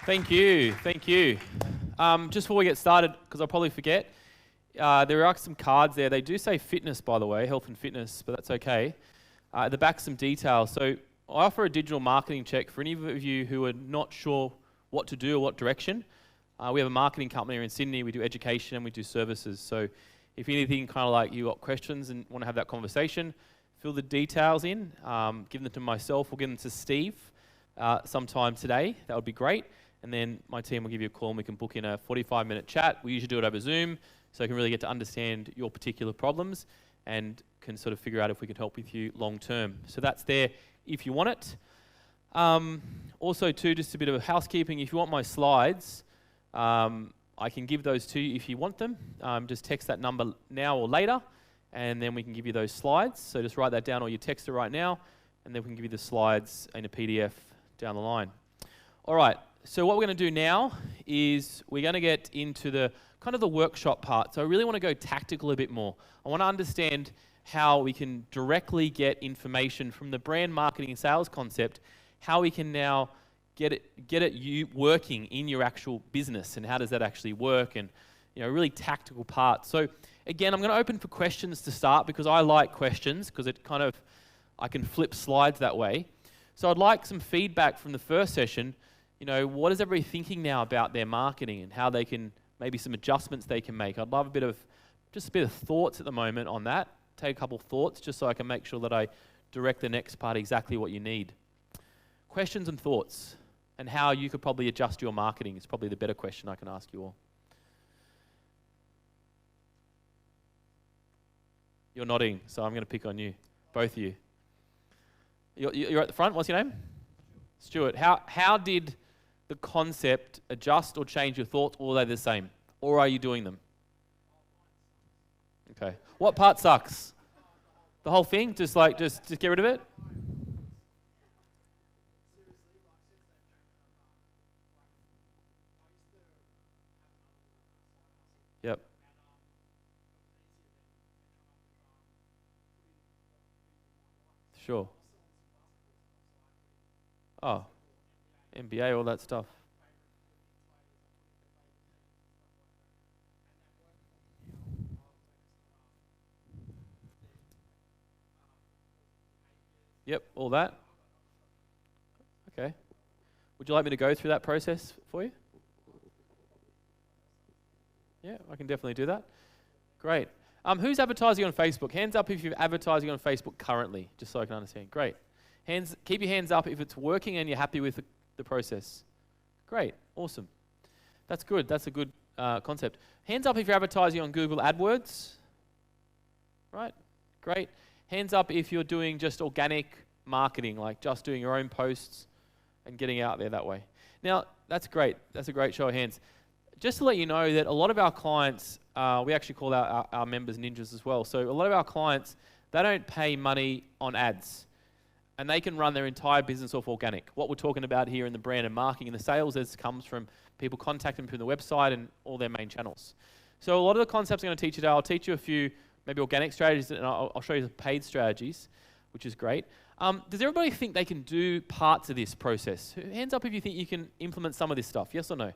Thank you, thank you. Just before we get started, because I'll probably forget, there are some cards there. They do say fitness, by the way, health and fitness, but that's okay. At the back, some details. So I offer a digital marketing check for any of you who are not sure what to do or what direction. We have a marketing company here in Sydney. We do education and we do services. So if anything kind of like you got questions and want to have that conversation, fill the details in, give them to myself or give them to Steve sometime today. That would be great. And then my team will give you a call and we can book in a 45-minute chat. We usually do it over Zoom, so you can really get to understand your particular problems and can sort of figure out if we can help with you long term. So that's there if you want it. Also too, just a bit of housekeeping. If you want my slides, I can give those to you if you want them. Just text that number now or later, and then we can give you those slides. So just write that down, or you text it right now, and then we can give you the slides in a PDF down the line. All right. So what we're going to do now is we're going to get into the kind of the workshop part. So I really want to go tactical a bit more. I want to understand how we can directly get information from the brand marketing and sales concept, how we can now get it working in your actual business, and how does that actually work, and really tactical part. So again, I'm going to open for questions to start because I like questions because it kind of, I can flip slides that way. So I'd like some feedback from the first session. What is everybody thinking now about their marketing and how they can, maybe some adjustments they can make? I'd love just a bit of thoughts at the moment on that. Take a couple thoughts just so I can make sure that I direct the next part exactly what you need. Questions and thoughts, and how you could probably adjust your marketing is probably the better question I can ask you all. You're nodding, so I'm going to pick on you, both of you. You're at the front. What's your name? Stuart. How did the concept adjust or change your thoughts, or are they the same? Or are you doing them? Okay. What part sucks? The whole thing? Just get rid of it? Yep. Sure. Oh, NBA, all that stuff. Yep, all that. Okay. Would you like me to go through that process for you? Yeah, I can definitely do that. Great. Who's advertising on Facebook? Hands up if you're advertising on Facebook currently, just so I can understand. Great. Keep your hands up if it's working and you're happy with the process. Great. Awesome. That's good. That's a good concept. Hands up if you're advertising on Google AdWords. Right. Great. Hands up if you're doing just organic marketing, like just doing your own posts and getting out there that way. Now, that's great. That's a great show of hands. Just to let you know that a lot of our clients, we actually call our members ninjas as well. So a lot of our clients, they don't pay money on ads, and they can run their entire business off organic. What we're talking about here in the brand and marketing and the sales comes from people contacting them through the website and all their main channels. So a lot of the concepts I'm going to teach you today, I'll teach you a few maybe organic strategies, and I'll show you the paid strategies, which is great. Does everybody think they can do parts of this process? Hands up if you think you can implement some of this stuff. Yes or no?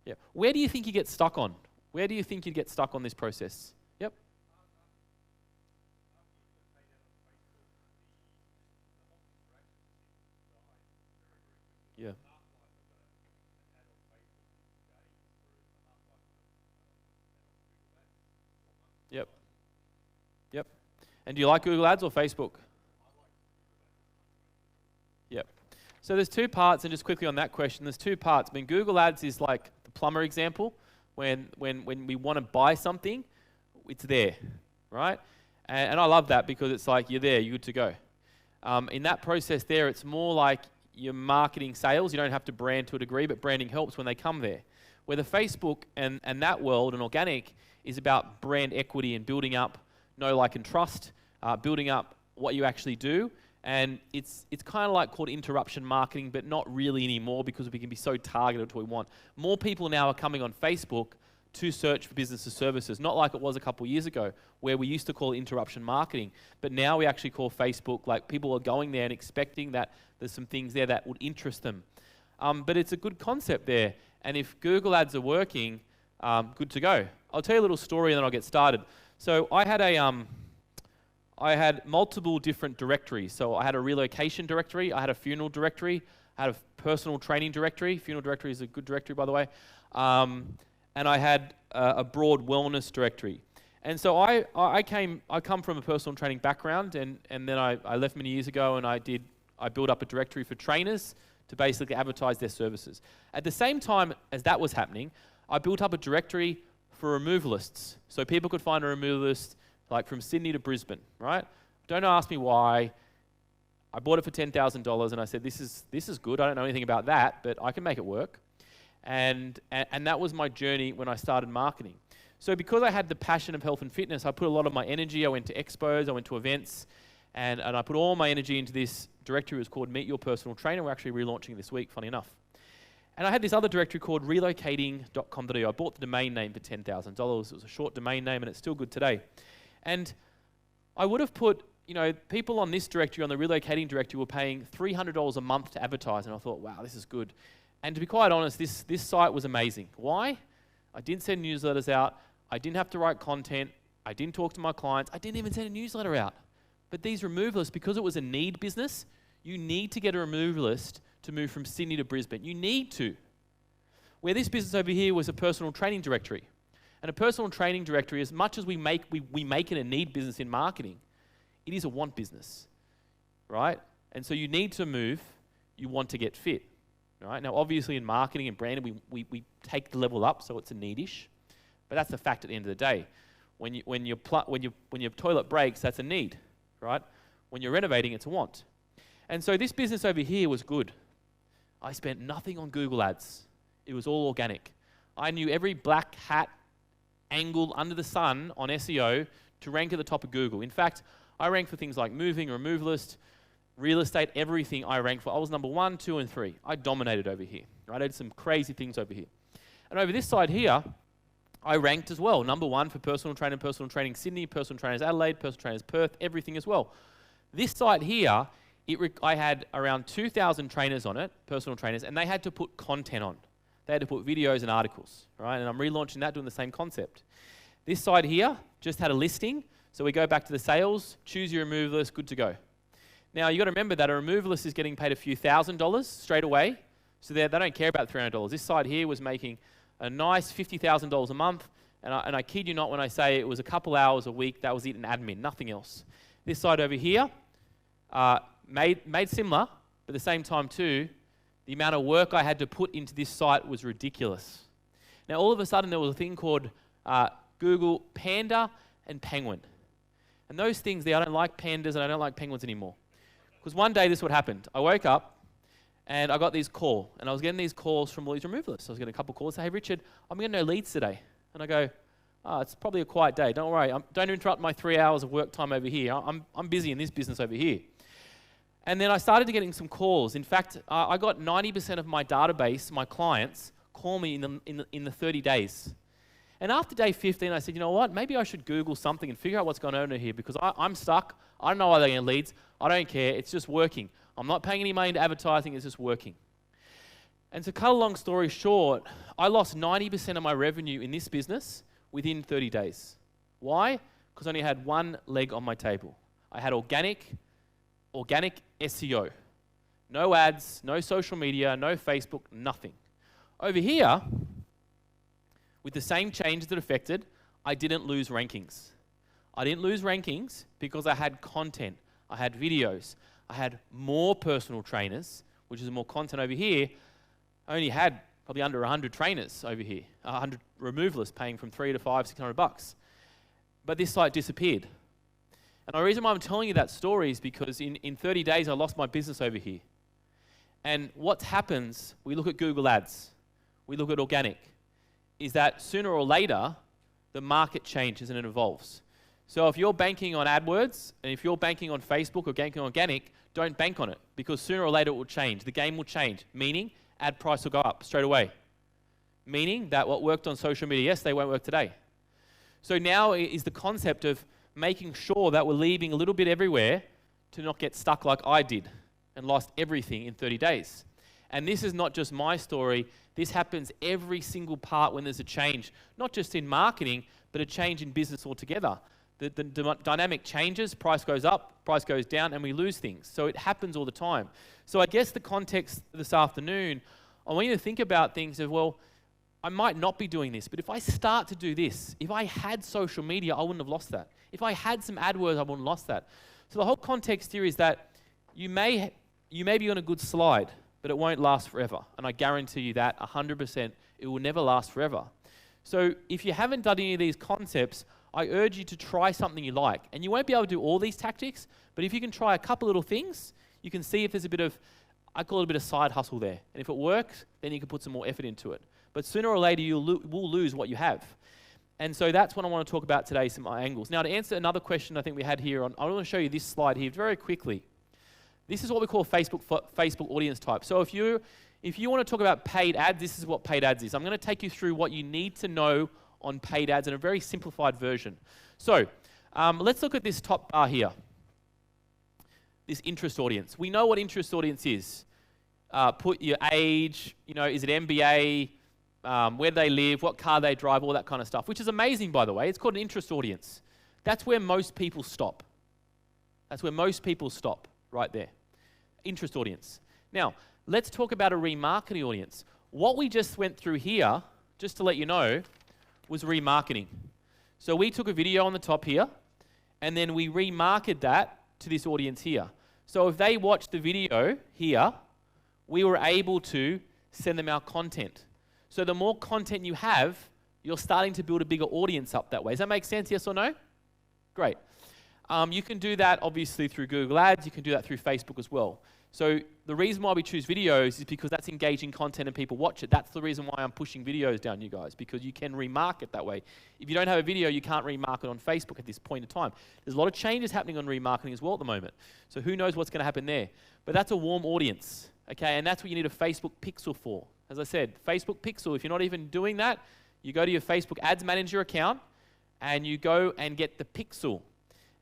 Yeah. Where do you think you get stuck on? Where do you think you get stuck on this process? Yep. Yeah. Yep. Yep. And do you like Google Ads or Facebook? Yep. So there's two parts, and just quickly on that question, there's two parts. I mean, Google Ads is like the plumber example. When we want to buy something, it's there, right? And I love that because it's like you're there, you're good to go. In that process there, it's more like your marketing sales. You don't have to brand to a degree, but branding helps when they come there. Where the Facebook and that world and organic is about brand equity and building up know, like, and trust, building up what you actually do. And it's kind of like called interruption marketing, but not really anymore because we can be so targeted to what we want. More people now are coming on Facebook to search for business or services, not like it was a couple of years ago where we used to call it interruption marketing, but now we actually call Facebook, like, people are going there and expecting that there's some things there that would interest them. But it's a good concept there. And if Google Ads are working, good to go. I'll tell you a little story and then I'll get started. So I had multiple different directories. So I had a relocation directory, I had a funeral directory, I had a personal training directory. Funeral directory is a good directory, by the way. And I had a broad wellness directory. And so I come from a personal training background, and then I left many years ago, and I built up a directory for trainers to basically advertise their services. At the same time as that was happening, I built up a directory for removalists. So people could find a removalist like from Sydney to Brisbane, right? Don't ask me why. I bought it for $10,000 and I said, this is good. I don't know anything about that, but I can make it work. And that was my journey when I started marketing. So because I had the passion of health and fitness, I put a lot of my energy. I went to expos, I went to events, and I put all my energy into this directory. It was called Meet Your Personal Trainer. We're actually relaunching this week, funny enough. And I had this other directory called relocating.com.au. I bought the domain name for $10,000. It was a short domain name, and it's still good today. And I would have put, people on this directory, on the relocating directory, were paying $300 a month to advertise. And I thought, wow, this is good. And to be quite honest, this site was amazing. Why? I didn't send newsletters out. I didn't have to write content. I didn't talk to my clients. I didn't even send a newsletter out. But these removalists, because it was a need business, you need to get a removalist to move from Sydney to Brisbane. You need to. Where this business over here was a personal training directory. And a personal training directory, as much as we make it a need business in marketing, it is a want business, right? And so you need to move, you want to get fit, right? Now, obviously in marketing and branding, we take the level up, so it's a need-ish, but that's the fact at the end of the day. When your toilet breaks, that's a need, right? When you're renovating, it's a want. And so this business over here was good. I spent nothing on Google Ads. It was all organic. I knew every black hat angle under the sun on SEO to rank at the top of Google. In fact, I ranked for things like moving, removalist, real estate, everything I ranked for. I was number 1, 2, and 3. I dominated over here. Right? I did some crazy things over here. And over this side here, I ranked as well. Number 1 for personal training Sydney, personal trainers Adelaide, personal trainers Perth, everything as well. This site here, I had around 2,000 trainers on it, personal trainers, and they had to put content on. They had to put videos and articles, right? And I'm relaunching that, doing the same concept. This side here just had a listing, so we go back to the sales, choose your removalist, good to go. Now, you got to remember that a removalist is getting paid a few $1,000s straight away, so they don't care about $300. This side here was making a nice $50,000 a month, and I kid you not when I say it was a couple hours a week, that was it in admin, nothing else. This side over here, made similar, but at the same time too, the amount of work I had to put into this site was ridiculous. Now, all of a sudden, there was a thing called Google Panda and Penguin. And those things there, I don't like pandas and I don't like penguins anymore. Because one day, this is what happened. I woke up and I got these calls. And I was getting these calls from all these removalists. I was getting a couple of calls. Say, hey, Richard, I'm getting no leads today. And I go, it's probably a quiet day. Don't worry. Don't interrupt my 3 hours of work time over here. I'm busy in this business over here. And then I started getting some calls. In fact, I got 90% of my database, my clients, call me in the 30 days. And after day 15, I said, you know what? Maybe I should Google something and figure out what's going on here because I'm stuck. I don't know why they're getting leads. I don't care. It's just working. I'm not paying any money to advertising. It's just working. And to cut a long story short, I lost 90% of my revenue in this business within 30 days. Why? Because I only had one leg on my table. I had organic SEO. No ads, no social media, no Facebook, nothing. Over here, with the same changes that affected, I didn't lose rankings. I didn't lose rankings because I had content. I had videos. I had more personal trainers, which is more content over here. I only had probably under 100 trainers over here, 100 removalists paying from $300 to $500, $600. But this site disappeared. And the reason why I'm telling you that story is because in 30 days, I lost my business over here. And what happens, we look at Google Ads, we look at organic, is that sooner or later, the market changes and it evolves. So if you're banking on AdWords, and if you're banking on Facebook or banking on organic, don't bank on it, because sooner or later it will change. The game will change, meaning ad price will go up straight away. Meaning that what worked on social media yesterday won't work today. So now is the concept of making sure that we're leaving a little bit everywhere to not get stuck like I did and lost everything in 30 days. And this is not just my story. This happens every single part when there's a change, not just in marketing, but a change in business altogether. The dynamic changes, price goes up, price goes down, and we lose things. So it happens all the time. So I guess the context this afternoon, I want you to think about things of, well, I might not be doing this, but if I start to do this, if I had social media, I wouldn't have lost that. If I had some AdWords, I wouldn't have lost that. So the whole context here is that you may be on a good slide, but it won't last forever. And I guarantee you that 100%, it will never last forever. So if you haven't done any of these concepts, I urge you to try something you like. And you won't be able to do all these tactics, but if you can try a couple little things, you can see if there's a bit of, I call it a bit of side hustle there. And if it works, then you can put some more effort into it. But sooner or later, you will lose what you have. And so that's what I want to talk about today, some angles. Now, to answer another question I think we had here, I want to show you this slide here very quickly. This is what we call Facebook audience type. So if you want to talk about paid ads, this is what paid ads is. I'm going to take you through what you need to know on paid ads in a very simplified version. So let's look at this top bar here. This interest audience. We know what interest audience is. Put your age, is it MBA, where they live, what car they drive, all that kind of stuff, which is amazing, by the way. It's called an interest audience. That's where most people stop. That's where most people stop, right there. Interest audience. Now, let's talk about a remarketing audience. What we just went through here, just to let you know, was remarketing. So we took a video on the top here, and then we remarketed that to this audience here. So if they watched the video here, we were able to send them our content. So the more content you have, you're starting to build a bigger audience up that way. Does that make sense, yes or no? Great. You can do that obviously through Google Ads. You can do that through Facebook as well. So the reason why we choose videos is because that's engaging content and people watch it. That's the reason why I'm pushing videos down you guys, because you can remarket that way. If you don't have a video, you can't remarket on Facebook at this point in time. There's a lot of changes happening on remarketing as well at the moment. So who knows what's going to happen there. But that's a warm audience, okay? And that's what you need a Facebook pixel for. As I said, Facebook pixel, if you're not even doing that, you go to your Facebook Ads Manager account and you go and get the pixel.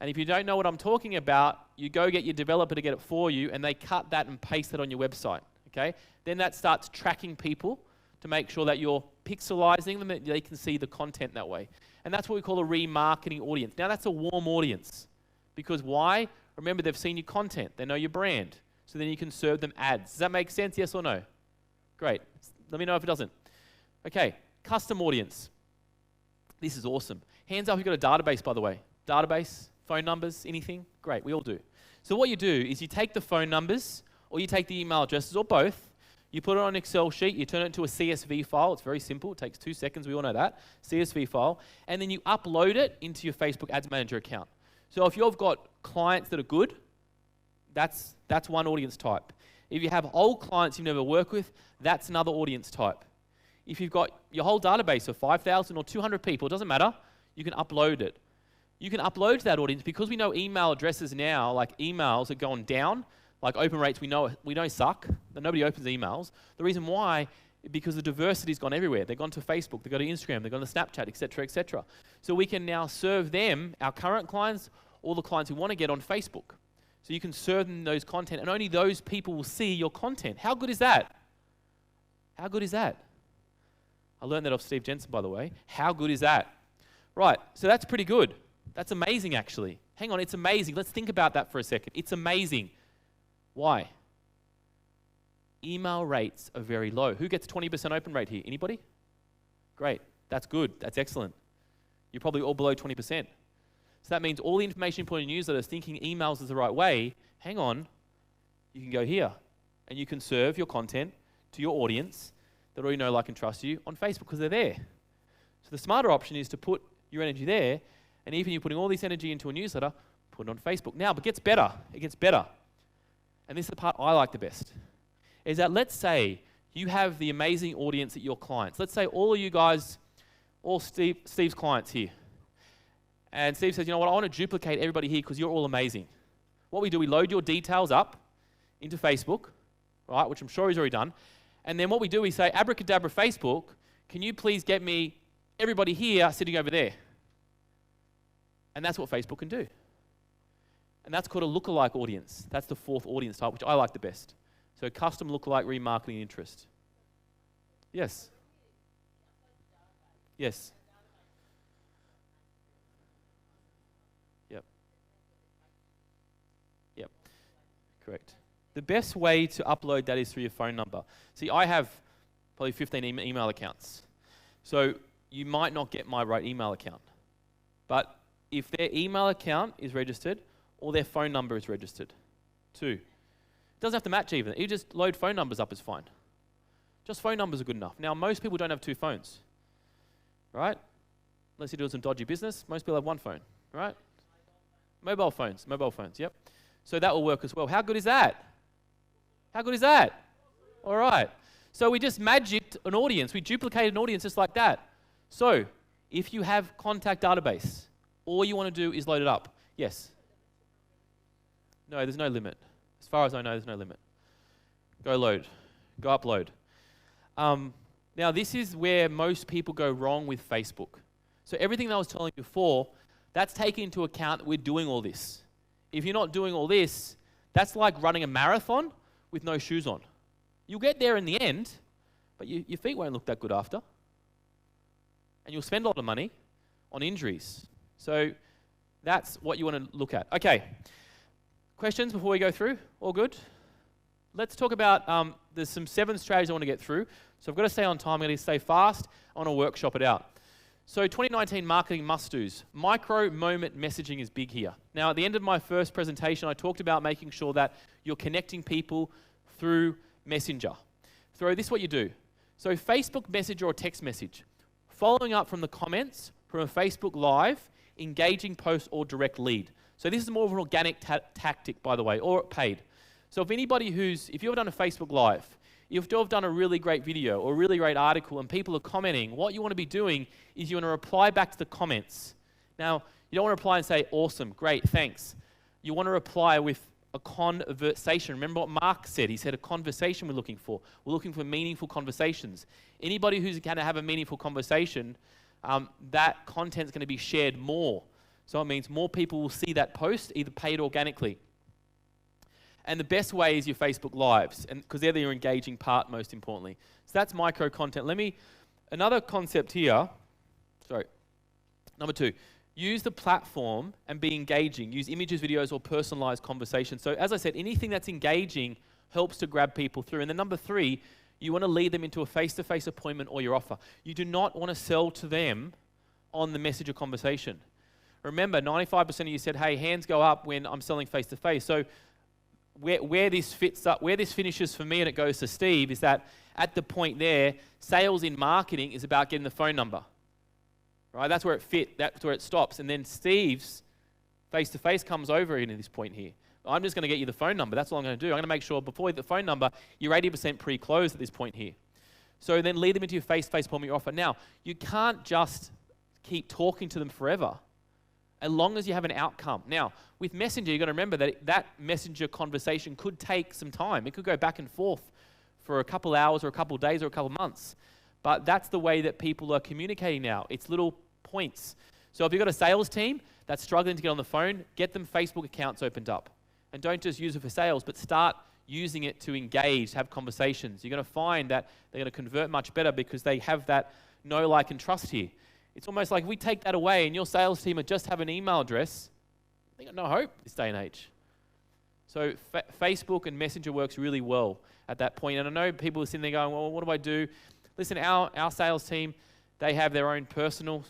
And if you don't know what I'm talking about, you go get your developer to get it for you, and they cut that and paste it on your website, okay? Then that starts tracking people to make sure that you're pixelizing them, that they can see the content that way. And that's what we call a remarketing audience. Now, that's a warm audience. Because why? Remember, they've seen your content. They know your brand. So then you can serve them ads. Does that make sense, yes or no? Great. Let me know if it doesn't. Okay, custom audience. This is awesome. Hands up if you've got a database, by the way. Database? Phone numbers, anything? Great, we all do. So what you do is you take the phone numbers, or you take the email addresses, or both, you put it on an Excel sheet, you turn it into a CSV file. It's very simple, it takes 2 seconds, we all know that. CSV file, and then you upload it into your Facebook Ads Manager account. So if you've got clients that are good, that's one audience type. If you have old clients you've never worked with, that's another audience type. If you've got your whole database of 5,000 or 200 people, it doesn't matter, you can upload it. You can upload to that audience because we know email addresses now, like emails are going down, like open rates we know suck, that nobody opens emails. The reason why, because the diversity's gone everywhere. They've gone to Facebook, they've gone to Instagram, they've gone to Snapchat, etc., etc. So we can now serve them, our current clients, all the clients who want to get on Facebook. So you can serve them those content, and only those people will see your content. How good is that? How good is that? I learned that off Steve Jensen, by the way. How good is that? Right, so that's pretty good. That's amazing, actually. Hang on, it's amazing. Let's think about that for a second. It's amazing. Why? Email rates are very low. Who gets 20% open rate here? Anybody? Great. That's good. That's excellent. You're probably all below 20%. So that means all the information you put in your newsletters thinking emails is the right way, hang on, you can go here and you can serve your content to your audience that already know, like, and trust you on Facebook because they're there. So the smarter option is to put your energy there. And even you're putting all this energy into a newsletter, put it on Facebook. Now, but it gets better. It gets better. And this is the part I like the best. Is that let's say you have the amazing audience at your clients. Let's say all of you guys, all Steve's clients here. And Steve says, you know what, I want to duplicate everybody here because you're all amazing. What we do, we load your details up into Facebook, right, which I'm sure he's already done. And then what we do, we say, abracadabra Facebook, can you please get me everybody here sitting over there? And that's what Facebook can do. And that's called a lookalike audience. That's the fourth audience type, which I like the best. So custom lookalike remarketing interest. Yes. Yes. Yep. Yep. Correct. The best way to upload that is through your phone number. See, I have probably 15 email accounts. So you might not get my right email account. But if their email account is registered or their phone number is registered, two. It doesn't have to match even. You just load phone numbers up is fine. Just phone numbers are good enough. Now, most people don't have two phones, right? Unless you're doing some dodgy business, most people have one phone, right? Mobile phones, yep. So that will work as well. How good is that? How good is that? All right. So we just magicked an audience. We duplicated an audience just like that. So if you have contact database, all you want to do is load it up. Yes? No, there's no limit. As far as I know, there's no limit. Go load. Go upload. Now, this is where most people go wrong with Facebook. So everything that I was telling you before, that's taking into account that we're doing all this. If you're not doing all this, that's like running a marathon with no shoes on. You'll get there in the end, but your feet won't look that good after. And you'll spend a lot of money on injuries. So that's what you want to look at. Okay. Questions before we go through? All good? Let's talk about, there's some 7 strategies I want to get through. So I've got to stay on time, I'm going to stay fast, I want to workshop it out. So 2019 marketing must-dos. Micro moment messaging is big here. Now at the end of my first presentation, I talked about making sure that you're connecting people through Messenger. So this is what you do. So Facebook Messenger or text message. Following up from the comments from a Facebook Live, engaging post or direct lead. So this is more of an organic tactic, by the way, or paid. So if you've done a Facebook Live, if you've done a really great video or a really great article and people are commenting, what you want to be doing is you want to reply back to the comments. Now, you don't want to reply and say, awesome, great, thanks. You want to reply with a conversation. Remember what Mark said? He said a conversation we're looking for. We're looking for meaningful conversations. Anybody who's going to have a meaningful conversation, that content's going to be shared more. So it means more people will see that post, either paid organically. And the best way is your Facebook Lives, and because they're your engaging part, most importantly. So that's micro content. Another concept here, number 2, use the platform and be engaging. Use images, videos, or personalized conversations. So as I said, anything that's engaging helps to grab people through. And then number 3, you want to lead them into a face-to-face appointment or your offer. You do not want to sell to them on the message or conversation. Remember, 95% of you said, hey, hands go up when I'm selling face-to-face. So where this finishes for me and it goes to Steve is that at the point there, sales in marketing is about getting the phone number. Right? That's where that's where it stops. And then Steve's face-to-face comes over into this point here. I'm just going to get you the phone number. That's all I'm going to do. I'm going to make sure before you get the phone number, you're 80% pre-closed at this point here. So then lead them into your face-to-face appointment offer. Now, you can't just keep talking to them forever, as long as you have an outcome. Now, with Messenger, you've got to remember that that Messenger conversation could take some time. It could go back and forth for a couple hours or a couple days or a couple months. But that's the way that people are communicating now. It's little points. So if you've got a sales team that's struggling to get on the phone, get them Facebook accounts opened up. And don't just use it for sales, but start using it to engage, have conversations. You're going to find that they're going to convert much better because they have that know, like, and trust here. It's almost like if we take that away and your sales team just have an email address, they got no hope this day and age. So Facebook and Messenger works really well at that point. And I know people are sitting there going, well, what do I do? Listen, our sales team, they have their own personal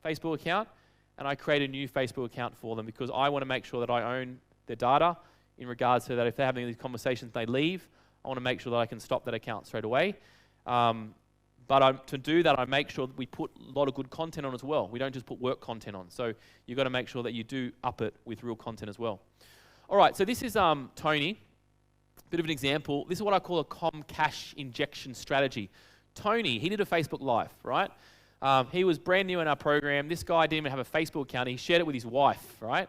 Facebook account, and I create a new Facebook account for them because I want to make sure that I own their data in regards to that if they're having these conversations and they leave, I want to make sure that I can stop that account straight away. But to do that, I make sure that we put a lot of good content on as well. We don't just put work content on. So you've got to make sure that you do up it with real content as well. All right, so this is Tony. Bit of an example. This is what I call a cash injection strategy. Tony, he did a Facebook Live, right? He was brand new in our program. This guy didn't even have a Facebook account. He shared it with his wife, right?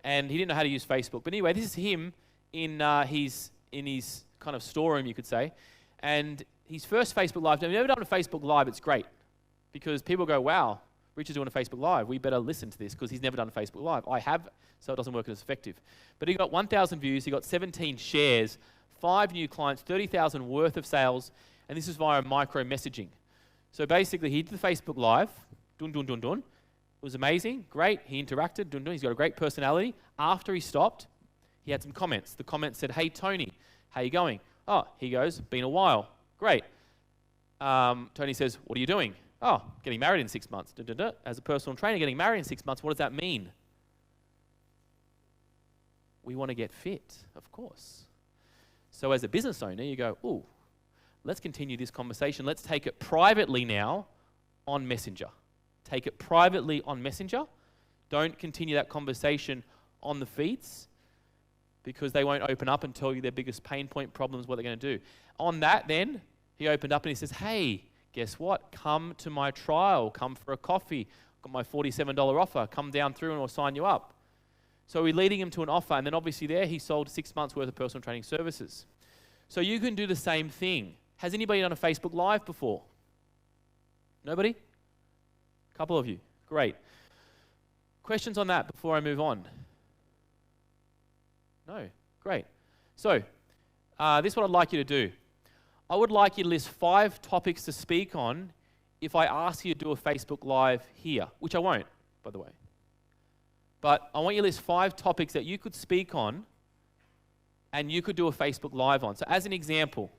And he didn't know how to use Facebook. But anyway, this is him in his kind of storeroom, you could say. And his first Facebook Live. Now, if you've never done a Facebook Live, it's great because people go, wow, Richard's doing a Facebook Live. We better listen to this because he's never done a Facebook Live. I have, so it doesn't work as effective. But he got 1,000 views. He got 17 shares, 5 new clients, 30,000 worth of sales, and this is via micro messaging. So basically, he did the Facebook Live, dun dun dun dun. It was amazing, great. He interacted, dun dun. He's got a great personality. After he stopped, he had some comments. The comments said, "Hey Tony, how you going?" Oh, he goes, "Been a while, great." Tony says, "What are you doing?" "Oh, getting married in 6 months." Dun, dun, dun. As a personal trainer, getting married in 6 months, what does that mean? We want to get fit, of course. So as a business owner, you go, "Ooh, let's continue this conversation. Let's take it privately now on Messenger." Take it privately on Messenger. Don't continue that conversation on the feeds because they won't open up and tell you their biggest pain point problems, what they're going to do. On that then, he opened up and he says, "Hey, guess what? Come to my trial. Come for a coffee. Got my $47 offer. Come down through and I'll sign you up." So we're leading him to an offer, and then obviously there he sold 6 months worth of personal training services. So you can do the same thing. Has anybody done a Facebook Live before? Nobody? A couple of you. Great. Questions on that before I move on? No? Great. So this is what I'd like you to do. I would like you to list 5 topics to speak on if I ask you to do a Facebook Live here, which I won't, by the way. But I want you to list 5 topics that you could speak on and you could do a Facebook Live on. So as an example,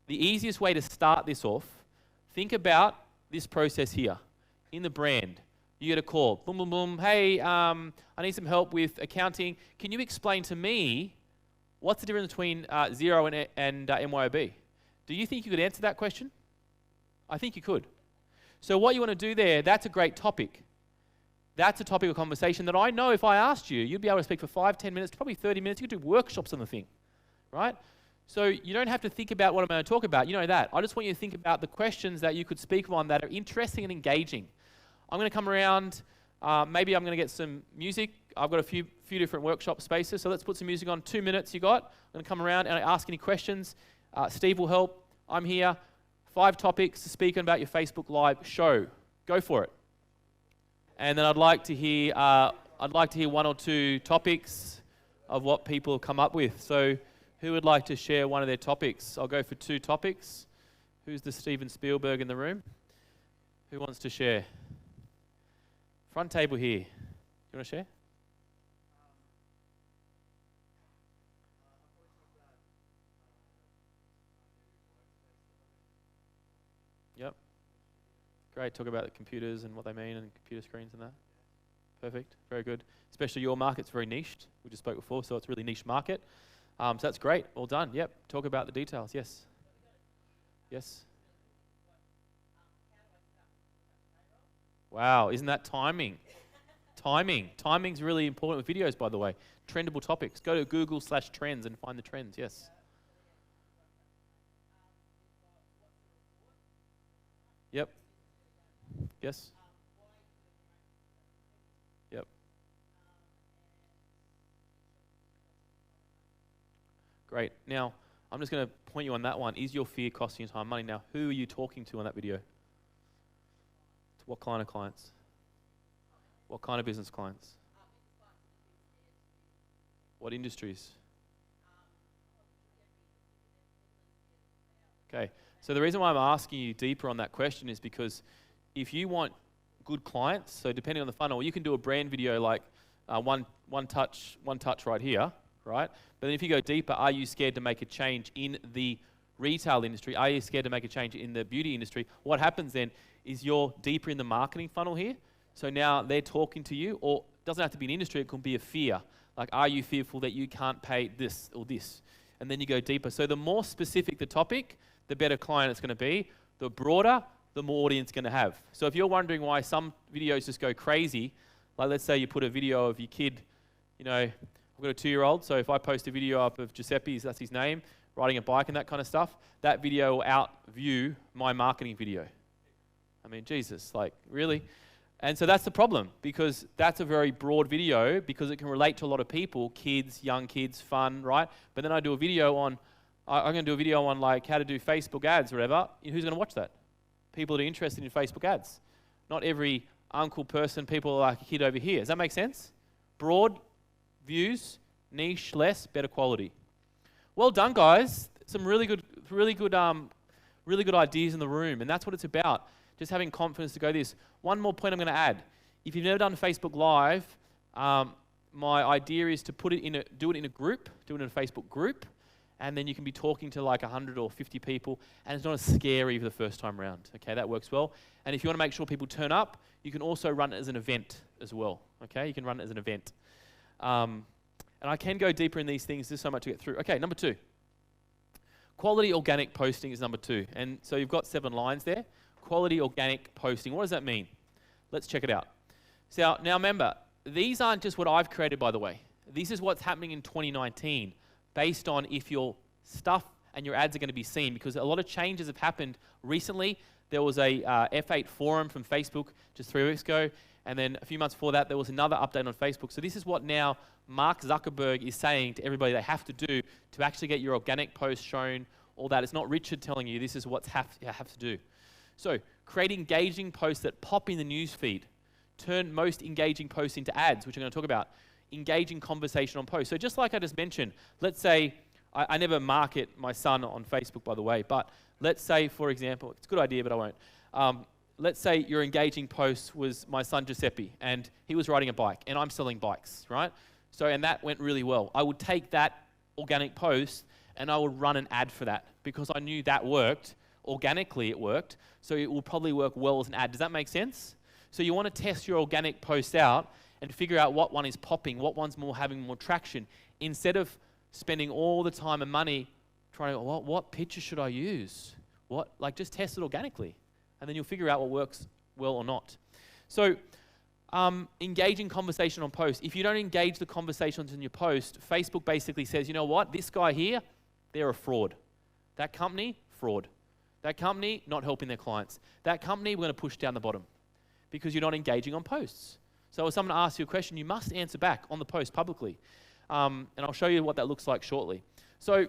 the easiest way to start this off, think about this process here. In the brand, you get a call. Boom, boom, boom. "Hey, I need some help with accounting. Can you explain to me what's the difference between Xero and MYOB?" Do you think you could answer that question? I think you could. So what you want to do there, that's a great topic. That's a topic of conversation that I know if I asked you, you'd be able to speak for 5, 10 minutes, probably 30 minutes. You could do workshops on the thing, right? So you don't have to think about what I'm going to talk about. You know that. I just want you to think about the questions that you could speak on that are interesting and engaging. I'm going to come around. Maybe I'm going to get some music. I've got a few different workshop spaces. So let's put some music on. 2 minutes you got. I'm going to come around and ask any questions. Steve will help. I'm here. 5 topics to speak on about your Facebook Live show. Go for it. And then I'd like to hear 1 or 2 topics of what people have come up with. So who would like to share one of their topics? I'll go for 2 topics. Who's the Steven Spielberg in the room? Who wants to share? Front table here. You want to share? Yep. Great. Talk about the computers and what they mean and computer screens and that. Perfect. Very good. Especially your market's very niched. We just spoke before, so it's a really niche market. So that's great. All done. Yep. Talk about the details. Yes. Yes. Wow. Isn't that timing? Timing. Timing's really important with videos, by the way. Trendable topics. Go to Google/trends and find the trends. Yes. Yep. Yes. Yep. Great. Now, I'm just going to point you on that one. Is your fear costing you time, money? Now, who are you talking to on that video? What kind of clients? What kind of business clients? What industries? Okay. So the reason why I'm asking you deeper on that question is because if you want good clients, so depending on the funnel, you can do a brand video like one touch right here, right? But then if you go deeper, are you scared to make a change in the retail industry? Are you scared to make a change in the beauty industry? What happens then is you're deeper in the marketing funnel here. So now they're talking to you, or it doesn't have to be an industry, it can be a fear. Like, are you fearful that you can't pay this or this? And then you go deeper. So the more specific the topic, the better client it's going to be. The broader, the more audience it's going to have. So if you're wondering why some videos just go crazy, like let's say you put a video of your kid, you know, I've got a 2-year-old, so if I post a video up of Giuseppe's, that's his name, riding a bike and that kind of stuff, that video will outview my marketing video. I mean, Jesus, like, really? And so that's the problem, because that's a very broad video because it can relate to a lot of people, kids, young kids, fun, right? But then I do a video on, I'm going to do a video on like how to do Facebook ads or whatever. Who's going to watch that? People that are interested in Facebook ads. Not every uncle person, people like a kid over here. Does that make sense? Broad views, niche, less, better quality. Well done, guys. Some really good ideas in the room, and that's what it's about. Just having confidence to go this. One more point I'm going to add. If you've never done Facebook Live, my idea is to do it in a group, do it in a Facebook group, and then you can be talking to like 100 or 50 people, and it's not as scary for the first time around. Okay, that works well. And if you want to make sure people turn up, you can also run it as an event as well. Okay, you can run it as an event. And I can go deeper in these things. There's so much to get through. Okay, number 2. Quality organic posting is number 2. And so you've got 7 lines there. Quality organic posting. What does that mean? Let's check it out. So now remember, these aren't just what I've created, by the way. This is what's happening in 2019 based on if your stuff and your ads are going to be seen, because a lot of changes have happened recently. There was a F8 forum from Facebook just 3 weeks ago, and then a few months before that, there was another update on Facebook. So this is what now Mark Zuckerberg is saying to everybody they have to do to actually get your organic posts shown, all that. It's not Richard telling you, this is what you have to do. So create engaging posts that pop in the news feed. Turn most engaging posts into ads, which I'm going to talk about. Engaging conversation on posts. So just like I just mentioned, let's say, I never market my son on Facebook, by the way, but let's say, for example, it's a good idea, but I won't. Let's say your engaging post was my son Giuseppe, and he was riding a bike, and I'm selling bikes, right? So, and that went really well. I would take that organic post, and I would run an ad for that, because I knew that worked. Organically, it worked, so it will probably work well as an ad. Does that make sense? So you want to test your organic posts out and figure out what one is popping, what one's having more traction, instead of spending all the time and money trying to, what picture should I use? Just test it organically, and then you'll figure out what works well or not. So engaging conversation on posts. If you don't engage the conversations in your post, Facebook basically says, you know what, this guy here, they're a fraud. That company, fraud. That company, not helping their clients. That company, we're going to push down the bottom because you're not engaging on posts. So if someone asks you a question, you must answer back on the post publicly. And I'll show you what that looks like shortly. So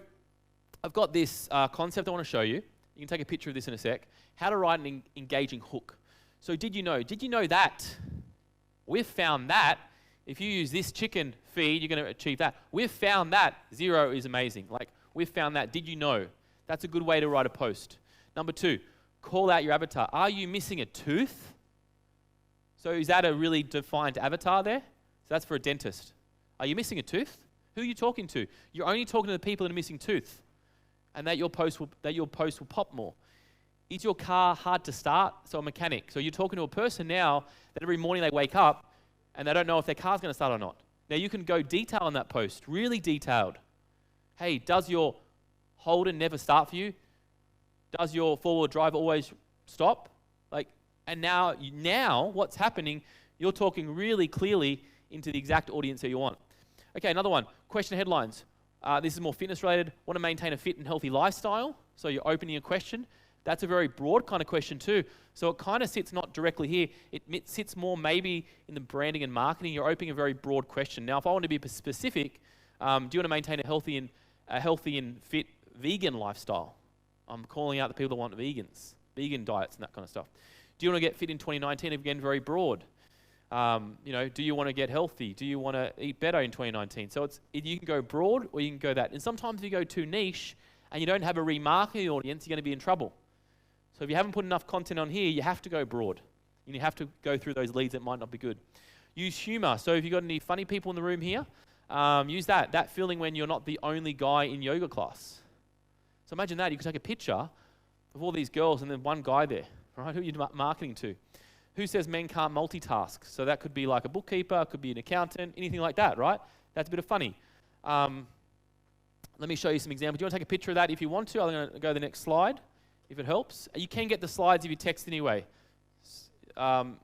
I've got this concept I want to show you. You can take a picture of this in a sec. How to write an engaging hook. So did you know that we've found that if you use this chicken feed, you're going to achieve that. We've found that 0 is amazing. Like, we've found that. Did you know? That's a good way to write a post. Number 2, call out your avatar. Are you missing a tooth? So is that a really defined avatar there? So that's for a dentist. Are you missing a tooth? Who are you talking to? You're only talking to the people that are missing tooth, and that your post will pop more. Is your car hard to start? So a mechanic. So you're talking to a person now that every morning they wake up and they don't know if their car's going to start or not. Now you can go detail on that post, really detailed. Hey, does your Holden never start for you? Does your four-wheel drive always stop? And now what's happening, you're talking really clearly into the exact audience that you want. Okay, another one, question headlines. This is more fitness related. Want to maintain a fit and healthy lifestyle? So you're opening a question. That's a very broad kind of question too. So it kind of sits not directly here. It sits more maybe in the branding and marketing. You're opening a very broad question. Now, if I want to be specific, do you want to maintain a healthy and fit vegan lifestyle? I'm calling out the people that want vegan diets and that kind of stuff. Do you want to get fit in 2019? Again, very broad. Do you want to get healthy? Do you want to eat better in 2019? So you can go broad or you can go that. And sometimes if you go too niche and you don't have a remarketing audience, you're going to be in trouble. So if you haven't put enough content on here, you have to go broad. And you have to go through those leads that might not be good. Use humor. So if you've got any funny people in the room here, use that feeling when you're not the only guy in yoga class. So imagine that. You could take a picture of all these girls and then one guy there. Right? Who are you marketing to? Who says men can't multitask? So that could be like a bookkeeper, could be an accountant, anything like that, right? That's a bit of funny. Let me show you some examples. Do you want to take a picture of that if you want to? I'm going to go to the next slide, if it helps. You can get the slides if you text anyway. Done,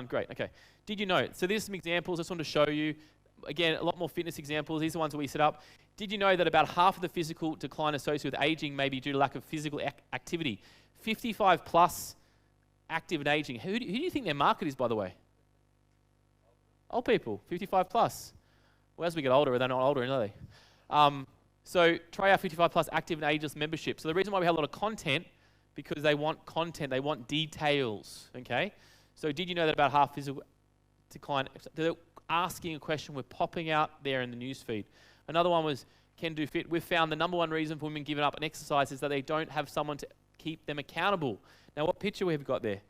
great, okay. Did you know? So there's some examples I just want to show you. Again, a lot more fitness examples. These are the ones that we set up. Did you know that about half of the physical decline associated with aging may be due to lack of physical activity? 55 plus active and aging. Who do you think their market is, by the way? Old people, 55 plus. Well, as we get older, they're not older, are they? So try our 55 plus active and ageless membership. So the reason why we have a lot of content, because they want content, they want details, okay? So did you know that about half physical decline, they're asking a question, we're popping out there in the newsfeed. Another one was, Can Do Fit, we've found the number one reason for women giving up an exercise is that they don't have someone to keep them accountable. Now, what picture we've got there?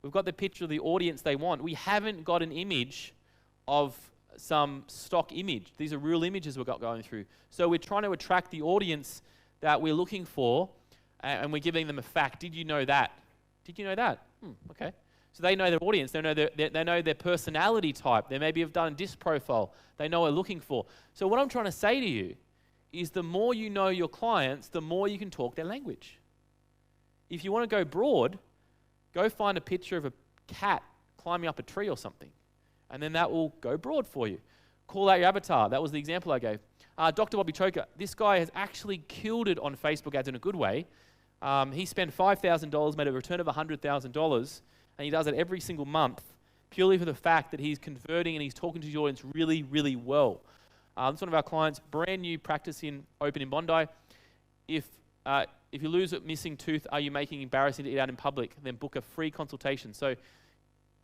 We've got the picture of the audience they want. We haven't got an image of some stock image. These are real images we've got going through. So we're trying to attract the audience that we're looking for, and we're giving them a fact. Did you know that? Did you know that? Okay. So they know their audience. They know their personality type. They maybe have done a disc profile. They know what they're looking for. So what I'm trying to say to you is the more you know your clients, the more you can talk their language. If you want to go broad, go find a picture of a cat climbing up a tree or something, and then that will go broad for you. Call out your avatar. That was the example I gave. Dr. Bobby Choker, this guy has actually killed it on Facebook ads in a good way. He spent $5,000, made a return of $100,000, and he does it every single month purely for the fact that he's converting and he's talking to the audience really, really well. This is one of our clients, brand new practice open in Bondi. If you lose a missing tooth, are you making embarrassing to eat out in public? Then book a free consultation. So,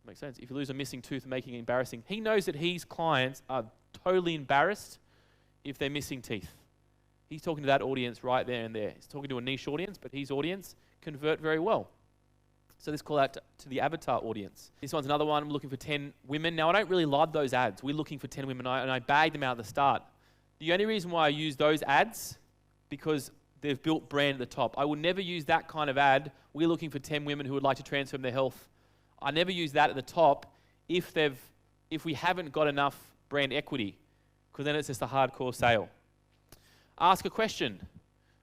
makes sense. If you lose a missing tooth and making it embarrassing, he knows that his clients are totally embarrassed if they're missing teeth. He's talking to that audience right there and there. He's talking to a niche audience, but his audience convert very well. So this call out to the avatar audience. This one's another one. I'm looking for 10 women. Now, I don't really love those ads. We're looking for 10 women, and I bagged them out at the start. The only reason why I use those ads, because they've built brand at the top. I would never use that kind of ad. We're looking for 10 women who would like to transform their health. I never use that at the top if we haven't got enough brand equity, because then it's just a hardcore sale. Ask a question.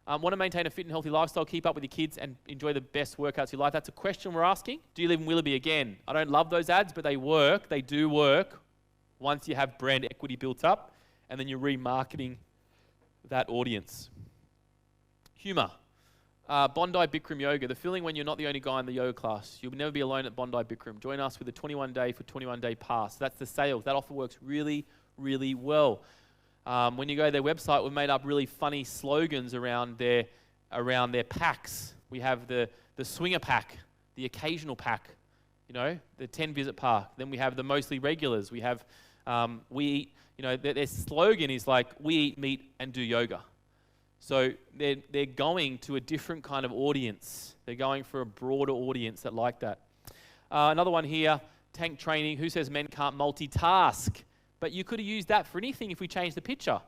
Want to maintain a fit and healthy lifestyle, keep up with your kids, and enjoy the best workouts of your life? That's a question we're asking. Do you live in Willoughby? Again, I don't love those ads, but they work. They do work once you have brand equity built up, and then you're remarketing that audience. Humor. Bondi Bikram Yoga. The feeling when you're not the only guy in the yoga class. You'll never be alone at Bondi Bikram. Join us with a 21-day for 21-day pass. That's the sales. That offer works really, really well. When you go to their website, we've made up really funny slogans around their packs. We have the swinger pack, the occasional pack, the 10-visit pack. Then we have the mostly regulars. We have we eat. Their slogan is like, we eat meat and do yoga. So they're going to a different kind of audience. They're going for a broader audience that like that. Another one here, tank training. Who says men can't multitask? But you could have used that for anything if we changed the picture.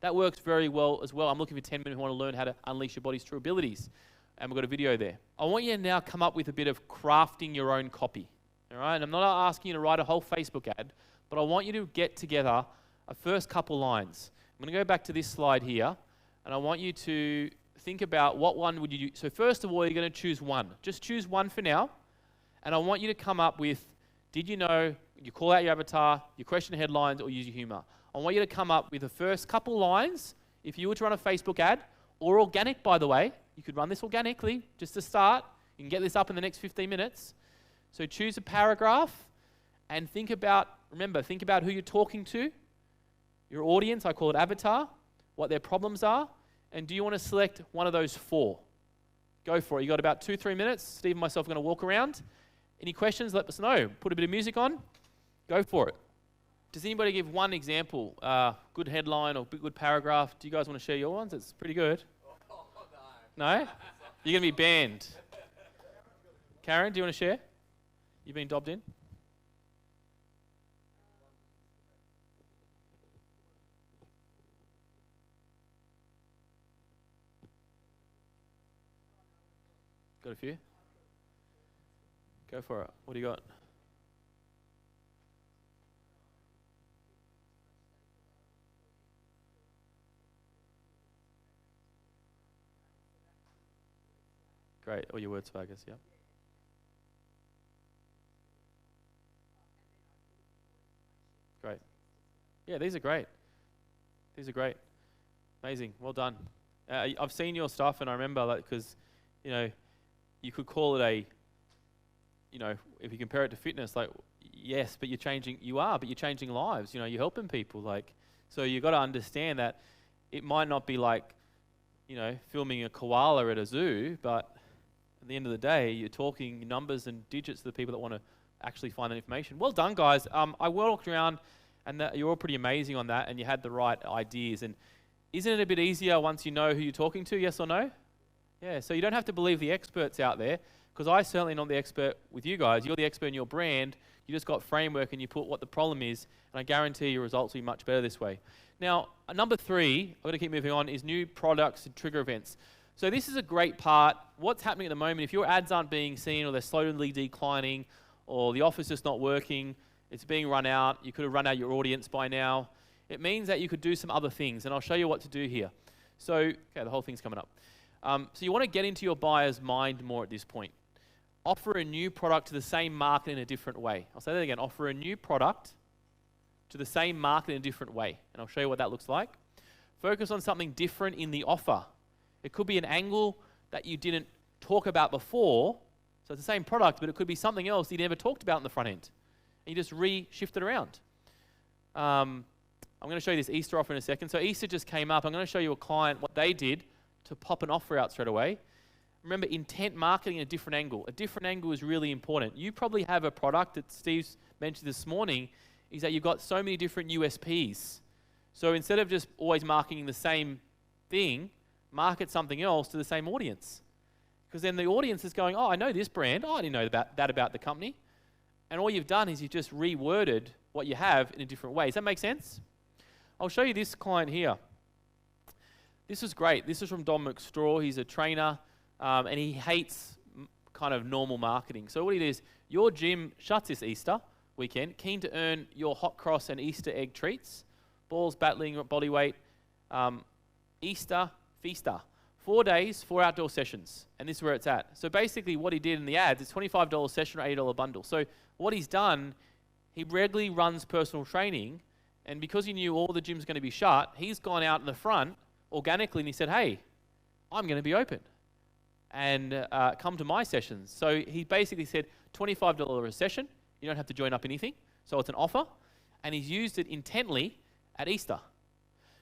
That works very well as well. I'm looking for 10 men who want to learn how to unleash your body's true abilities. And we've got a video there. I want you to now come up with a bit of crafting your own copy. All right? And I'm not asking you to write a whole Facebook ad, but I want you to get together a first couple lines. I'm going to go back to this slide here, and I want you to think about what one would you do. So first of all, you're going to choose one. Just choose one for now. And I want you to come up with, did you know, you call out your avatar, your question headlines, or use your humor. I want you to come up with the first couple lines. If you were to run a Facebook ad, or organic, by the way, you could run this organically just to start. You can get this up in the next 15 minutes. So choose a paragraph and think about who you're talking to, your audience, I call it avatar, what their problems are, and do you want to select one of those 4? Go for it. You got about 2-3 minutes. Steve and myself are going to walk around. Any questions, let us know. Put a bit of music on. Go for it. Does anybody give one example? Good headline or good paragraph? Do you guys want to share your ones? It's pretty good. No? You're going to be banned. Karen, do you want to share? You've been dobbed in? Got a few? Go for it. What do you got? Great. All your word swaggers, yeah. Great. Yeah, these are great. These are great. Amazing. Well done. I've seen your stuff, and I remember that because, you could call it if you compare it to fitness, like, yes, but you're changing lives. You're helping people. So you got to understand that it might not be like, filming a koala at a zoo, but at the end of the day, you're talking numbers and digits to the people that want to actually find that information. Well done, guys. I walked around, and you're all pretty amazing on that, and you had the right ideas. And Isn't it a bit easier once you know who you're talking to, yes or no? Yeah, so you don't have to believe the experts out there, because I certainly not the expert with you guys. You're the expert in your brand. You just got framework and you put what the problem is, and I guarantee your results will be much better this way. Now, number 3, I'm going to keep moving on, is new products and trigger events. So this is a great part. What's happening at the moment, if your ads aren't being seen or they're slowly declining or the offer's just not working, it's being run out, you could have run out your audience by now, it means that you could do some other things, and I'll show you what to do here. So, okay, the whole thing's coming up. So you want to get into your buyer's mind more at this point. Offer a new product to the same market in a different way. I'll say that again. Offer a new product to the same market in a different way. And I'll show you what that looks like. Focus on something different in the offer. It could be an angle that you didn't talk about before. So it's the same product, but it could be something else you never talked about in the front end. And you just re-shift it around. I'm going to show you this Easter offer in a second. So Easter just came up. I'm going to show you a client, what they did to pop an offer out straight away. Remember, intent marketing in a different angle. A different angle is really important. You probably have a product that Steve's mentioned this morning, is that you've got so many different USPs. So instead of just always marketing the same thing, market something else to the same audience. Because then the audience is going, oh, I know this brand. Oh, I didn't know that about the company. And all you've done is you've just reworded what you have in a different way. Does that make sense? I'll show you this client here. This is great. This is from Don McStraw. He's a trainer, and he hates kind of normal marketing. So what he does, your gym shuts this Easter weekend, keen to earn your hot cross and Easter egg treats, balls, battling, body weight, Easter Feaster. 4 days, 4 outdoor sessions, and this is where it's at. So basically what he did in the ads, it's $25 session or $80 bundle. So what he's done, he regularly runs personal training, and because he knew all the gyms are going to be shut, he's gone out in the front organically and he said, hey, I'm going to be open and come to my sessions. So he basically said $25 a session. You don't have to join up anything. So it's an offer, and he's used it intently at Easter.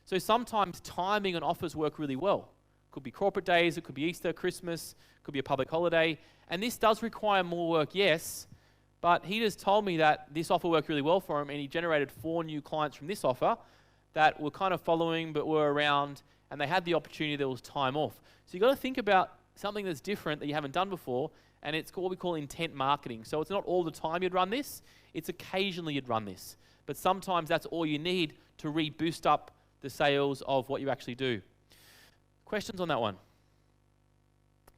So sometimes timing on offers work really well. Could be corporate days, it could be Easter, Christmas, could be a public holiday. And this does require more work, yes, but he just told me that this offer worked really well for him, and he generated 4 new clients from this offer that were kind of following but were around, and they had the opportunity, there was time off. So you've got to think about something that's different that you haven't done before, and it's what we call intent marketing. So it's not all the time you'd run this, it's occasionally you'd run this. But sometimes that's all you need to reboost up the sales of what you actually do. Questions on that one?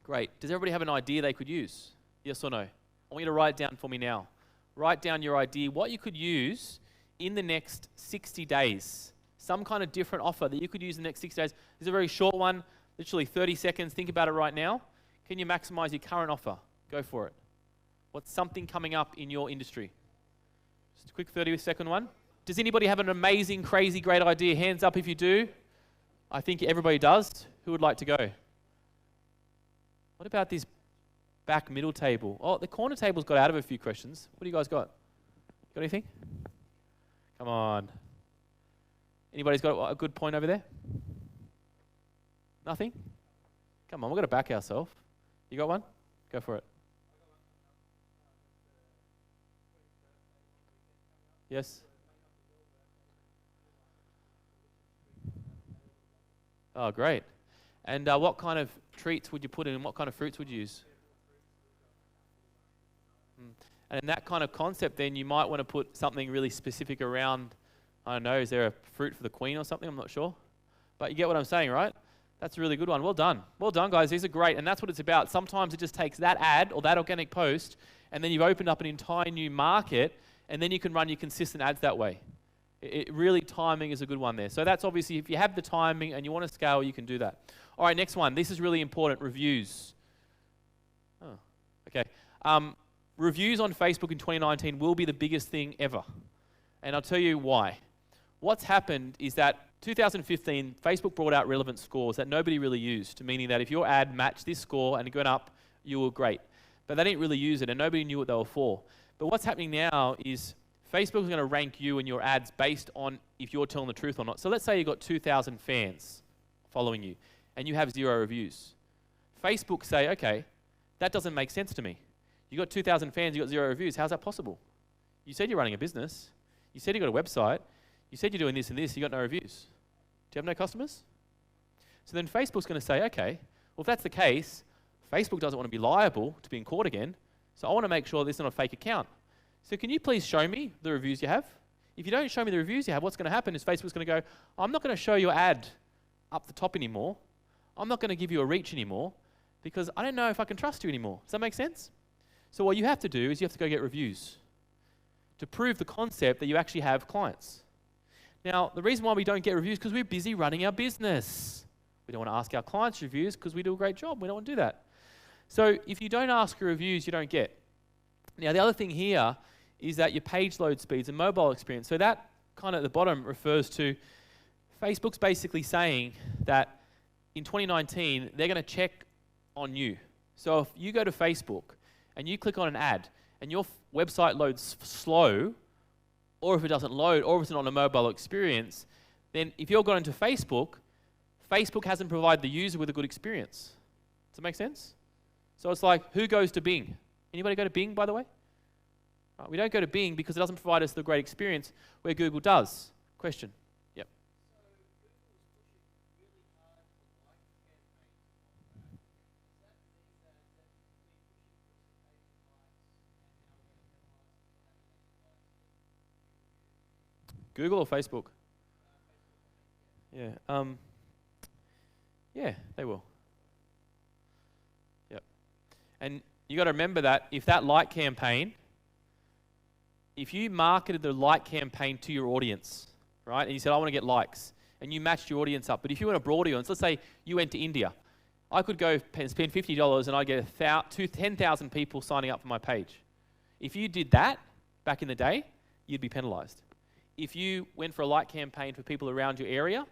Great. Does everybody have an idea they could use? Yes or no? I want you to write it down for me now. Write down your idea, what you could use in the next 60 days. Some kind of different offer that you could use in the next 60 days. This is a very short one, literally 30 seconds. Think about it right now. Can you maximize your current offer? Go for it. What's something coming up in your industry? Just a quick 30-second one. Does anybody have an amazing, crazy, great idea? Hands up if you do. I think everybody does. Who would like to go? What about this back middle table? Oh, the corner table's got out of a few questions. What do you guys got? Got anything? Come on. Anybody's got a good point over there? Nothing? Come on, we've got to back ourselves. You got one? Go for it. Yes? Oh, great. And what kind of treats would you put in, and what kind of fruits would you use? And in that kind of concept, then you might want to put something really specific around, I don't know, is there a fruit for the queen or something? I'm not sure. But you get what I'm saying, right? That's a really good one. Well done. Well done, guys. These are great. And that's what it's about. Sometimes it just takes that ad or that organic post, and then you've opened up an entire new market, and then you can run your consistent ads that way. Really, timing is a good one there. So that's obviously, if you have the timing and you want to scale, you can do that. All right, next one. This is really important, reviews. Oh, okay. Reviews on Facebook in 2019 will be the biggest thing ever. And I'll tell you why. What's happened is that 2015, Facebook brought out relevant scores that nobody really used, meaning that if your ad matched this score and it went up, you were great. But they didn't really use it, and nobody knew what they were for. But what's happening now is Facebook is going to rank you and your ads based on if you're telling the truth or not. So let's say you've got 2,000 fans following you, and you have 0 reviews. Facebook say, okay, that doesn't make sense to me. You got 2,000 fans, you got 0 reviews. How's that possible? You said you're running a business. You said you got a website. You said you're doing this and this. You got no reviews. Do you have no customers? So then Facebook's going to say, okay, well, if that's the case, Facebook doesn't want to be liable to being caught again, so I want to make sure this is not a fake account. So can you please show me the reviews you have? If you don't show me the reviews you have, what's going to happen is Facebook's going to go, I'm not going to show your ad up the top anymore. I'm not going to give you a reach anymore because I don't know if I can trust you anymore. Does that make sense? So what you have to do is you have to go get reviews to prove the concept that you actually have clients. Now, the reason why we don't get reviews is because we're busy running our business. We don't want to ask our clients reviews because we do a great job. We don't want to do that. So if you don't ask for reviews, you don't get. Now, the other thing here is that your page load speeds and mobile experience. So that kind of at the bottom refers to Facebook's basically saying that in 2019, they're going to check on you. So if you go to Facebook and you click on an ad and your website loads slow, or if it doesn't load, or if it's not a mobile experience, then if you're going into Facebook, Facebook hasn't provided the user with a good experience. Does that make sense? So it's like, who goes to Bing? Anybody go to Bing, by the way? Right, we don't go to Bing because it doesn't provide us the great experience where Google does. Question? Yep. Google or Facebook? Yeah. Yeah, they will. Yep. And you got to remember that if that like campaign, if you marketed the like campaign to your audience, right, and you said, I want to get likes, and you matched your audience up, but if you want a broad audience, let's say you went to India, I could go spend $50 and I'd get 10,000 people signing up for my page. If you did that back in the day, you'd be penalized. If you went for a like campaign for people around your area,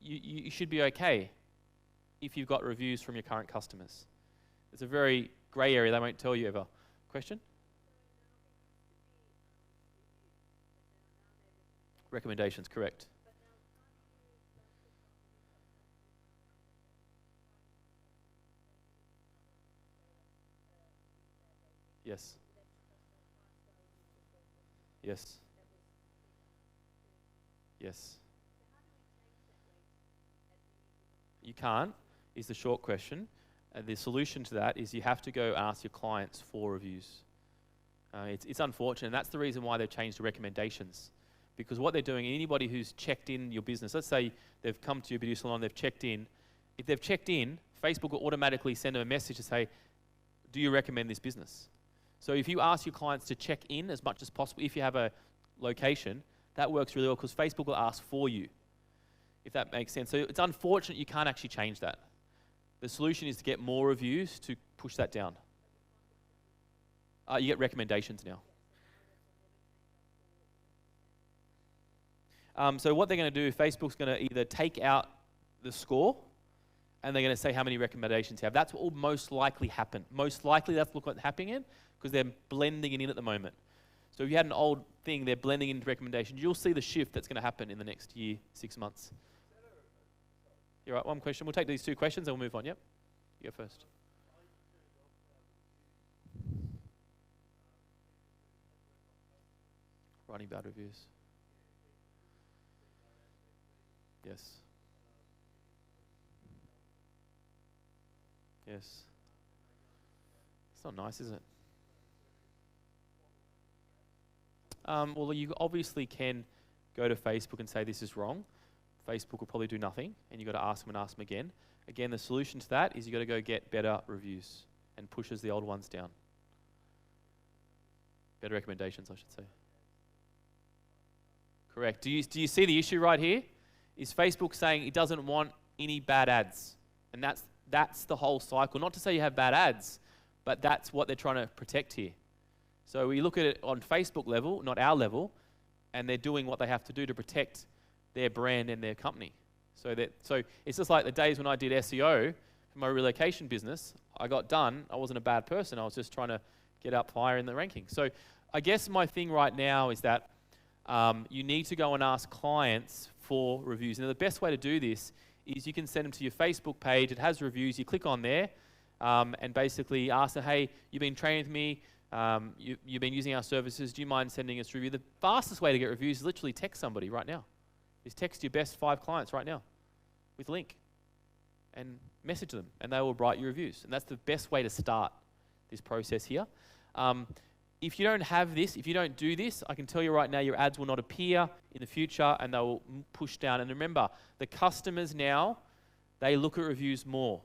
you should be okay if you've got reviews from your current customers. It's a very grey area they won't tell you ever. Question? Recommendations, correct. Yes. Yes. Yes. You can't, is the short question. The solution to that is you have to go ask your clients for reviews. It's unfortunate, and that's the reason why they've changed the recommendations. Because what they're doing, anybody who's checked in your business, let's say they've come to your beauty salon, they've checked in. If they've checked in, Facebook will automatically send them a message to say, do you recommend this business? So if you ask your clients to check in as much as possible, if you have a location, that works really well because Facebook will ask for you, if that makes sense. So it's unfortunate you can't actually change that. The solution is to get more reviews to push that down. You get recommendations now. So what they're going to do, Facebook's going to either take out the score and they're going to say how many recommendations you have. That's what will most likely happen. Most likely that's what's happening because they're blending it in at the moment. So if you had an old thing, they're blending into recommendations. You'll see the shift that's going to happen in the next year, 6 months. You're right, one question. We'll take these two questions and we'll move on. Yep. You go first. Writing bad reviews. Yes. Yes. It's not nice, is it? Well, you obviously can go to Facebook and say this is wrong. Facebook will probably do nothing, and you've got to ask them and ask them again. Again, the solution to that is you've got to go get better reviews and pushes the old ones down. Better recommendations, I should say. Correct. Do you see the issue right here? Is Facebook saying it doesn't want any bad ads? And that's the whole cycle. Not to say you have bad ads, but that's what they're trying to protect here. So we look at it on Facebook level, not our level, and they're doing what they have to do to protect their brand and their company. So it's just like the days when I did SEO for my relocation business. I got done. I wasn't a bad person. I was just trying to get up higher in the ranking. So I guess my thing right now is that you need to go and ask clients for reviews. And the best way to do this is you can send them to your Facebook page. It has reviews. You click on there and basically ask them, hey, you've been training with me. You've been using our services. Do you mind sending us a review? The fastest way to get reviews is literally text somebody right now. Is text your best 5 clients right now with a link. and message them, and they will write your reviews. And that's the best way to start this process here. If you don't have this, if you don't do this, I can tell you right now, your ads will not appear in the future, and they will push down. And remember, the customers now, they look at reviews more.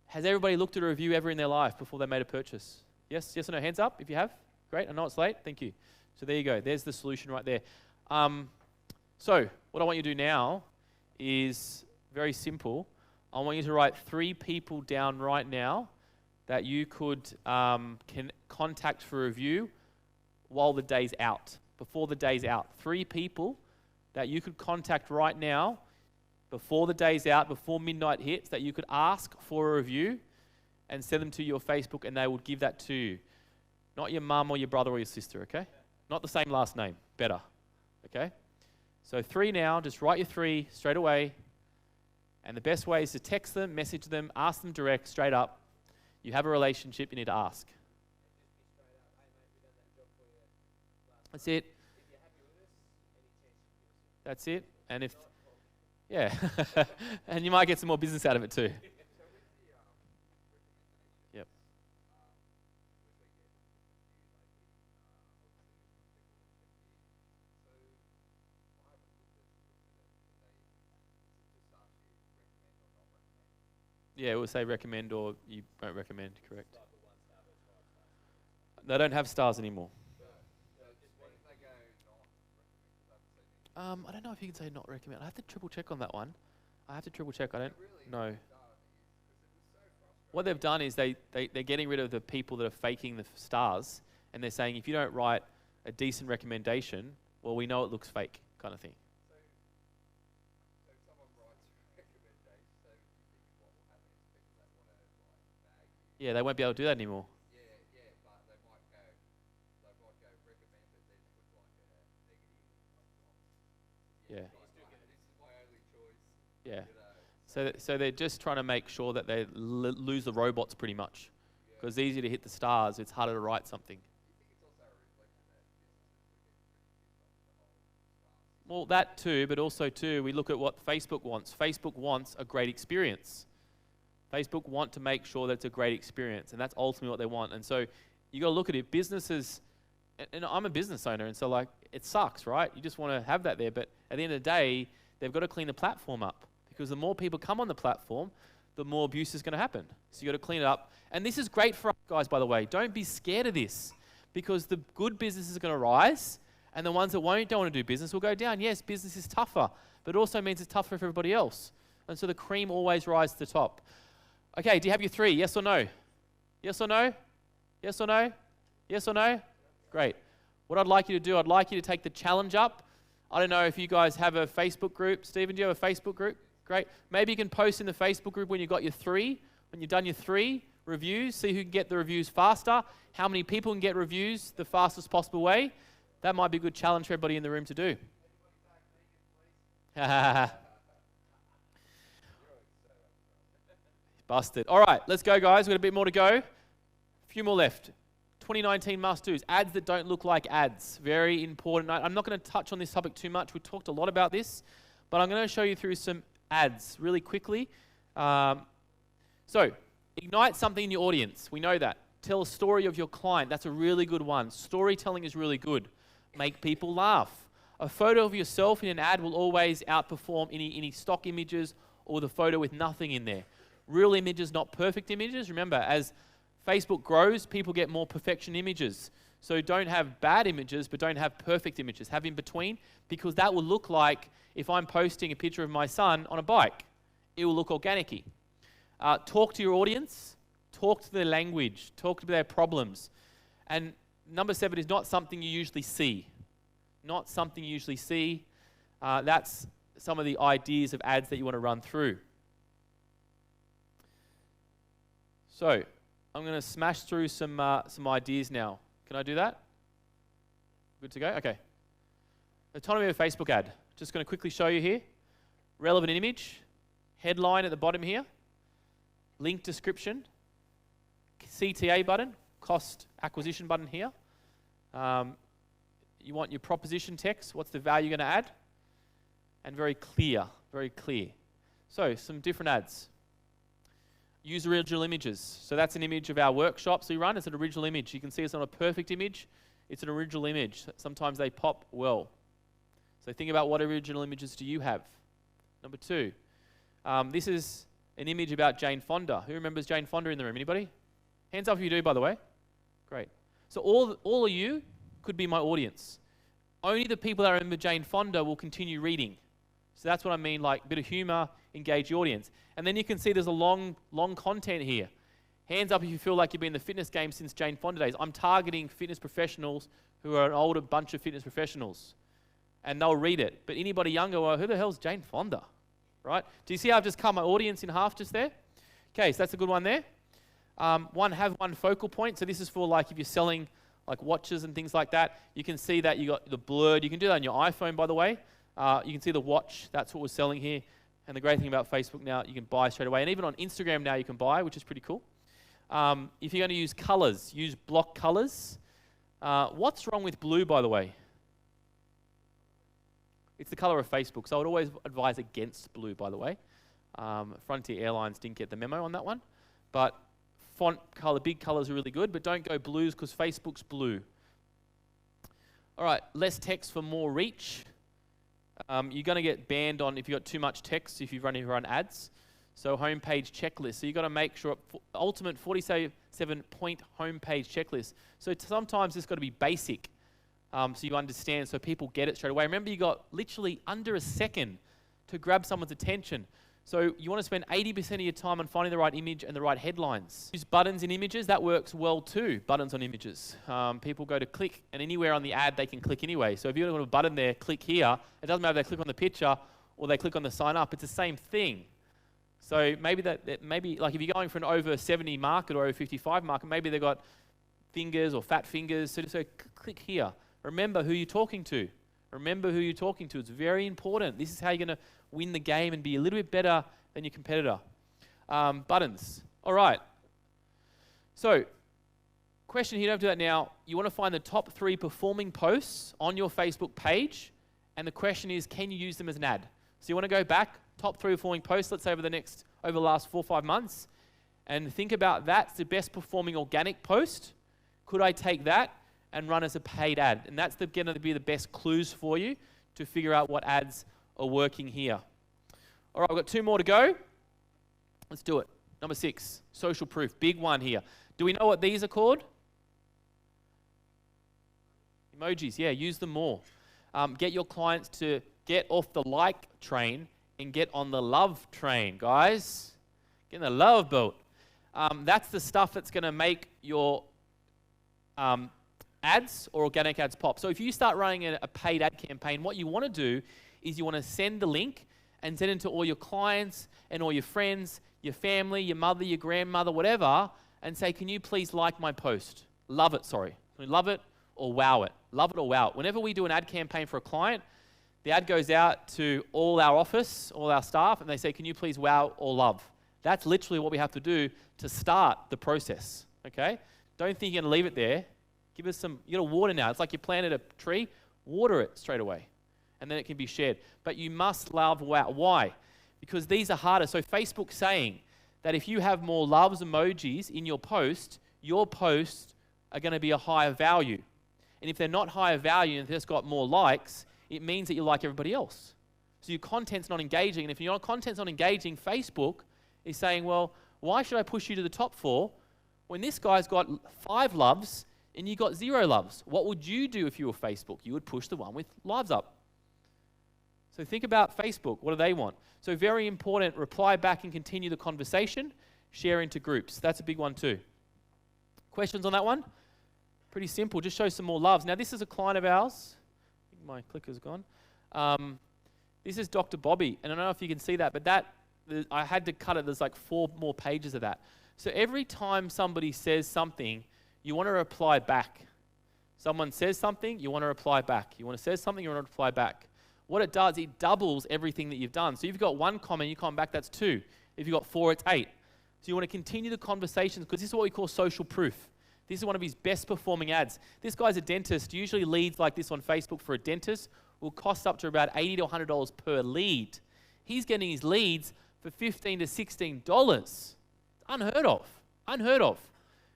Has everybody looked at a review ever in their life before they made a purchase? Yes, yes or no? Hands up if you have. Great. I know it's late. Thank you. So there you go. There's the solution right there. So what I want you to do now is very simple. I want you to write 3 people down right now that you could can contact for review while the day's out, before the day's out. 3 people that you could contact right now before the day's out, before midnight hits, that you could ask for a review and send them to your Facebook, and they would give that to you. Not your mum or your brother or your sister, okay? Not the same last name, better, okay? So 3 now, just write your 3 straight away. And the best way is to text them, message them, ask them direct, straight up. You have a relationship, you need to ask. That's it. That's it. And if, yeah, and you might get some more business out of it too. Yep. Yeah, it will say recommend or you won't recommend, correct? They don't have stars anymore. I don't know if you can say not recommend. I have to triple check on that one. I have to triple check. I don't know. What they've done is they're getting rid of the people that are faking the stars, and they're saying if you don't write a decent recommendation, well, we know it looks fake, kind of thing. Yeah, they won't be able to do that anymore. Yeah. Yeah. So they're just trying to make sure that they lose the robots pretty much. Because it's easier to hit the stars, it's harder to write something. Well, that too, but also too, we look at what Facebook wants. Facebook wants a great experience. Facebook want to make sure that it's a great experience, and that's ultimately what they want. And so you got to look at it. Businesses, and I'm a business owner, and so like it sucks, right? You just want to have that there, but at the end of the day, they've got to clean the platform up, because the more people come on the platform, the more abuse is going to happen. So you got to clean it up. And this is great for us guys, by the way. Don't be scared of this, because the good businesses are going to rise, and the ones that don't want to do business will go down. Yes, business is tougher, but it also means it's tougher for everybody else. And so the cream always rises to the top. Okay, do you have your 3? Yes or no? Yes or no? Yes or no? Yes or no? Great. What I'd like you to do, I'd like you to take the challenge up. I don't know if you guys have a Facebook group. Stephen, do you have a Facebook group? Great. Maybe you can post in the Facebook group when you've got your 3, when you've done your 3 reviews, see who can get the reviews faster, how many people can get reviews the fastest possible way. That might be a good challenge for everybody in the room to do. Busted. All right, let's go, guys. We've got a bit more to go. A few more left. 2019 must-dos. Ads that don't look like ads. Very important. I'm not going to touch on this topic too much. We talked a lot about this, but I'm going to show you through some ads really quickly. So, ignite something in your audience. We know that. Tell a story of your client. That's a really good one. Storytelling is really good. Make people laugh. A photo of yourself in an ad will always outperform any stock images or the photo with nothing in there. Real images, not perfect images. Remember, as Facebook grows, people get more perfection images. So don't have bad images, but don't have perfect images. Have in between, because that will look like if I'm posting a picture of my son on a bike. It will look organic-y. Talk to your audience. Talk to their language. Talk to their problems. And number 7 is not something you usually see. Not something you usually see. That's some of the ideas of ads that you want to run through. So, I'm going to smash through some ideas now. Can I do that? Good to go? Okay. Autonomy of a Facebook ad. Just going to quickly show you here. Relevant image. Headline at the bottom here. Link description. CTA button. Cost acquisition button here. You want your proposition text. What's the value you're going to add? And very clear. Very clear. So, some different ads. Use original images. So that's an image of our workshops we run. It's an original image. You can see it's not a perfect image. It's an original image. Sometimes they pop well. So think about what original images do you have. Number 2. This is an image about Jane Fonda. Who remembers Jane Fonda in the room? Anybody? Hands up if you do, by the way. Great. So all of you could be my audience. Only the people that remember Jane Fonda will continue reading. So that's what I mean, like a bit of humor, engage the audience. And then you can see there's a long content here. Hands up if you feel like you've been in the fitness game since Jane Fonda days. I'm targeting fitness professionals who are an older bunch of fitness professionals. And they'll read it. But anybody younger, well, who the hell's Jane Fonda? Right? Do you see how I've just cut my audience in half just there? Okay, so that's a good one there. Have one focal point. So this is for like if you're selling like watches and things like that. You can see that you got the blurred. You can do that on your iPhone, by the way. You can see the watch. That's what we're selling here. And the great thing about Facebook now, you can buy straight away. And even on Instagram now you can buy, which is pretty cool. If you're going to use colors, use block colors. What's wrong with blue, by the way? It's the color of Facebook. So I would always advise against blue, by the way. Frontier Airlines didn't get the memo on that one. But font color, big colors are really good. But don't go blues because Facebook's blue. All right, less text for more reach. You're going to get banned on if you've got too much text if you run ads. So homepage checklist. So you've got to make sure ultimate 47-point homepage checklist. So sometimes it's got to be basic, so you understand, so people get it straight away. Remember, you got literally under a second to grab someone's attention. So you want to spend 80% of your time on finding the right image and the right headlines. Use buttons in images. That works well too, buttons on images. People go to click, and anywhere on the ad, they can click anyway. So if you've got a button there, click here. It doesn't matter if they click on the picture or they click on the sign up. It's the same thing. So maybe maybe like if you're going for an over 70 market or over 55 market, maybe they've got fingers or fat fingers. So just go click here. Remember who you're talking to. Remember who you're talking to. It's very important. This is how you're going to win the game and be a little bit better than your competitor. Buttons. All right. So, question here, don't do that now. You want to find the top 3 performing posts on your Facebook page. And the question is, can you use them as an ad? So you want to go back, top 3 performing posts, let's say over the last 4 or 5 months, and think about that's the best performing organic post. Could I take that and run as a paid ad? And that's going to be the best clues for you to figure out what ads are working here. All right, we've got 2 more to go. Let's do it. Number 6, social proof. Big one here. Do we know what these are called? Emojis. Yeah, use them more. Get your clients to get off the like train and get on the love train, guys. Get in the love boat. That's the stuff that's going to make your ads or organic ads pop. So if you start running a paid ad campaign, what you want to do is you want to send the link and send it to all your clients and all your friends, your family, your mother, your grandmother, whatever, and say, can you please like my post? Love it, sorry. Love it or wow it. Love it or wow it. Whenever we do an ad campaign for a client, the ad goes out to all our office, all our staff, and they say, can you please wow or love? That's literally what we have to do to start the process, okay? Don't think you're going to leave it there. Give us some, you got to water now. It's like you planted a tree, water it straight away, and then it can be shared. But you must love wow. Why? Because these are harder. So Facebook's saying that if you have more loves emojis in your posts are going to be a higher value. And if they're not higher value and they've just got more likes, it means that you like everybody else. So your content's not engaging. And if your content's not engaging, Facebook is saying, well, why should I push you to the top 4 when this guy's got 5 loves and you got 0 loves? What would you do if you were Facebook? You would push the one with lives up. So think about Facebook. What do they want? So very important, reply back and continue the conversation. Share into groups. That's a big one too. Questions on that one? Pretty simple. Just show some more loves. Now this is a client of ours. I think my clicker's gone. This is Dr. Bobby. And I don't know if you can see that, but I had to cut it. There's like 4 more pages of that. So every time somebody says something, you want to reply back. Someone says something, you want to reply back. You want to say something, you want to reply back. What it does, it doubles everything that you've done. So if you've got 1 comment, you comment back, that's 2. If you've got 4, it's 8. So you want to continue the conversations because this is what we call social proof. This is one of his best performing ads. This guy's a dentist. Usually leads like this on Facebook for a dentist will cost up to about $80 to $100 per lead. He's getting his leads for $15 to $16. Unheard of. Unheard of.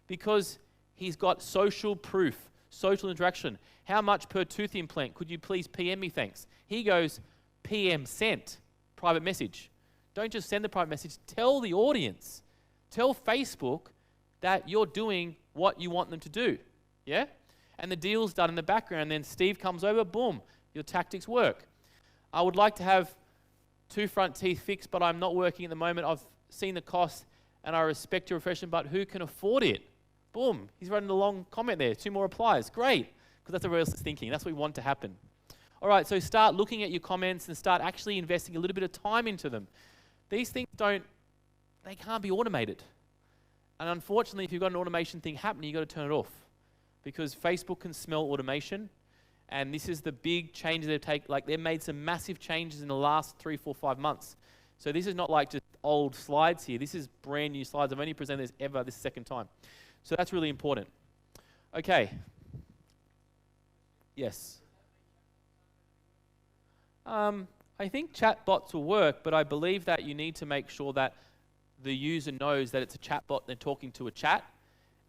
Because he's got social proof, social interaction. How much per tooth implant? Could you please PM me, thanks? He goes, PM sent, private message. Don't just send the private message. Tell the audience. Tell Facebook that you're doing what you want them to do. Yeah? And the deal's done in the background. Then Steve comes over, boom, your tactics work. I would like to have 2 front teeth fixed, but I'm not working at the moment. I've seen the cost and I respect your profession, but who can afford it? Boom, he's written a long comment there, 2 more replies. Great, because that's what everyone else is thinking. That's what we want to happen. All right, so start looking at your comments and start actually investing a little bit of time into them. These things they can't be automated. And unfortunately, if you've got an automation thing happening, you've got to turn it off because Facebook can smell automation. And this is the big changes they've taken. Like they've made some massive changes in the last 3, 4, 5 months. So this is not like just old slides here. This is brand new slides. I've only presented this ever this second time. So that's really important. Okay. Yes. I think chatbots will work, but I believe that you need to make sure that the user knows that it's a chatbot, they're talking to a chat,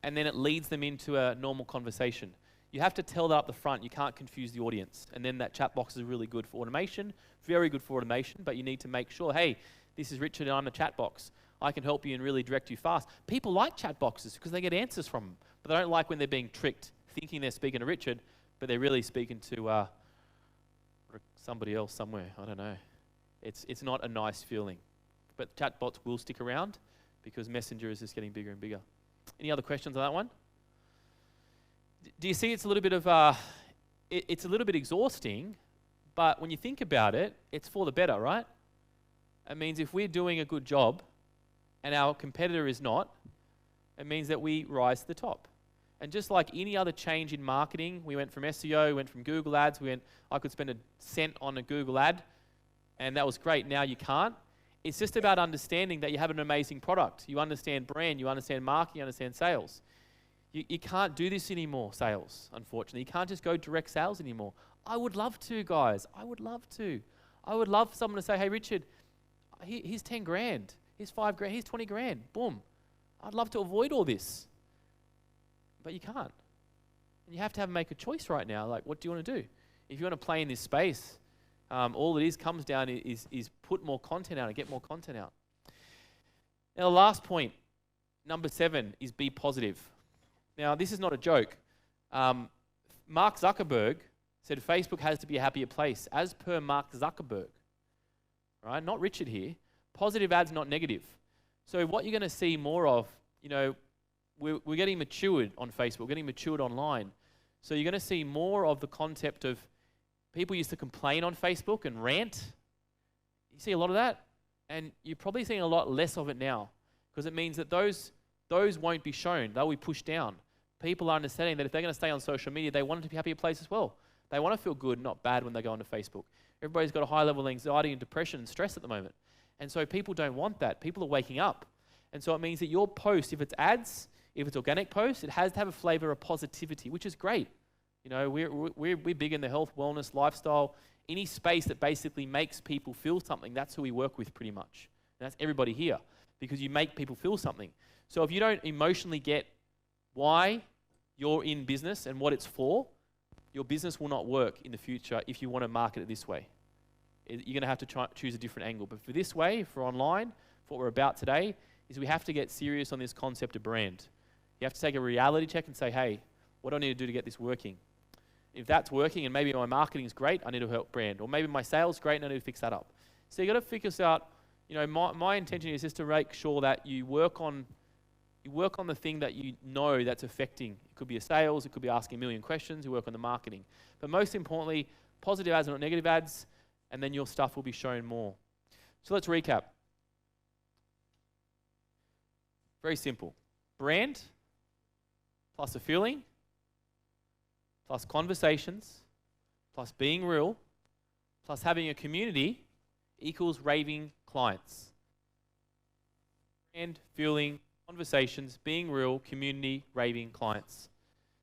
and then it leads them into a normal conversation. You have to tell that up the front. You can't confuse the audience. And then that chat box is really good for automation, very good for automation, but you need to make sure, hey, this is Richard and I'm the chat box. I can help you and really direct you fast. People like chat boxes because they get answers from them, but they don't like when they're being tricked, thinking they're speaking to Richard, but they're really speaking to somebody else somewhere. I don't know. It's not a nice feeling. But chatbots will stick around because Messenger is just getting bigger and bigger. Any other questions on that one? Do you see it's a little bit of it's a little bit exhausting, but when you think about it, it's for the better, right? It means if we're doing a good job and our competitor is not, it means that we rise to the top. And just like any other change in marketing, we went from SEO, we went from Google Ads, I could spend a cent on a Google ad, and that was great. Now you can't. It's just about understanding that you have an amazing product. You understand brand, you understand marketing, you understand sales. You can't do this anymore, sales, unfortunately. You can't just go direct sales anymore. I would love to, guys. I would love to. I would love someone to say, hey, Richard, here's 10 grand. Here's 5 grand. Here's 20 grand. Boom. I'd love to avoid all this. But you can't. And you have to make a choice right now. Like, what do you want to do? If you want to play in this space, all it comes down is put more content out and get more content out. Now, the last point, number 7, is be positive. Now, this is not a joke. Mark Zuckerberg said Facebook has to be a happier place, as per Mark Zuckerberg. Right? Not Richard here. Positive ads, not negative. So what you're going to see more of, we're getting matured on Facebook, we're getting matured online. So you're going to see more of the concept of people used to complain on Facebook and rant. You see a lot of that, and you're probably seeing a lot less of it now because it means that those won't be shown. They'll be pushed down. People are understanding that if they're going to stay on social media, they want it to be a happier place as well. They want to feel good, not bad when they go onto Facebook. Everybody's got a high level of anxiety and depression and stress at the moment. And so people don't want that. People are waking up. And so it means that your post, if it's ads, if it's organic posts, it has to have a flavor of positivity, which is great. We're big in the health, wellness, lifestyle, any space that basically makes people feel something. That's who we work with pretty much. And that's everybody here because you make people feel something. So if you don't emotionally get why you're in business and what it's for, your business will not work in the future if you want to market it this way. You're going to have to choose a different angle. But for this way, for online, for what we're about today, is we have to get serious on this concept of brand. You have to take a reality check and say, hey, what do I need to do to get this working? If that's working and maybe my marketing is great, I need to help brand. Or maybe my sales is great and I need to fix that up. So you've got to figure this out. My intention is just to make sure that you work on the thing that you know that's affecting. It could be a sales, it could be asking a million questions, you work on the marketing. But most importantly, positive ads and not negative ads, and then your stuff will be shown more. So let's recap. Very simple. Brand plus a feeling plus conversations plus being real plus having a community equals raving clients. Brand, feeling, conversations, being real, community, raving clients.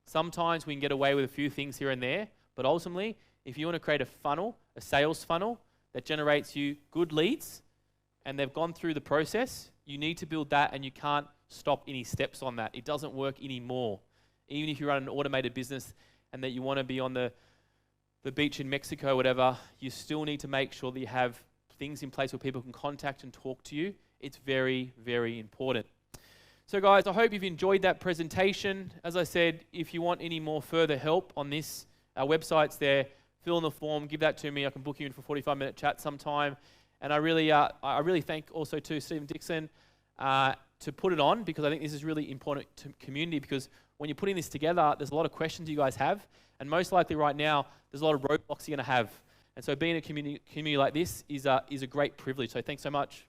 Sometimes we can get away with a few things here and there, but ultimately, if you want to create a funnel, a sales funnel that generates you good leads, and they've gone through the process, you need to build that, and you can't stop any steps on that. It doesn't work anymore. Even if you run an automated business and that you want to be on the beach in Mexico, whatever, you still need to make sure that you have things in place where people can contact and talk to you. It's very, very important. So guys, I hope you've enjoyed that presentation. As I said, if you want any more further help on this, our website's there. Fill in the form, give that to me. I can book you in for a 45-minute chat sometime. And I really thank also to Stephen Dixon to put it on, because I think this is really important to community, because when you're putting this together, there's a lot of questions you guys have, and most likely right now, there's a lot of roadblocks you're going to have. And so being a community like this is a great privilege. So thanks so much.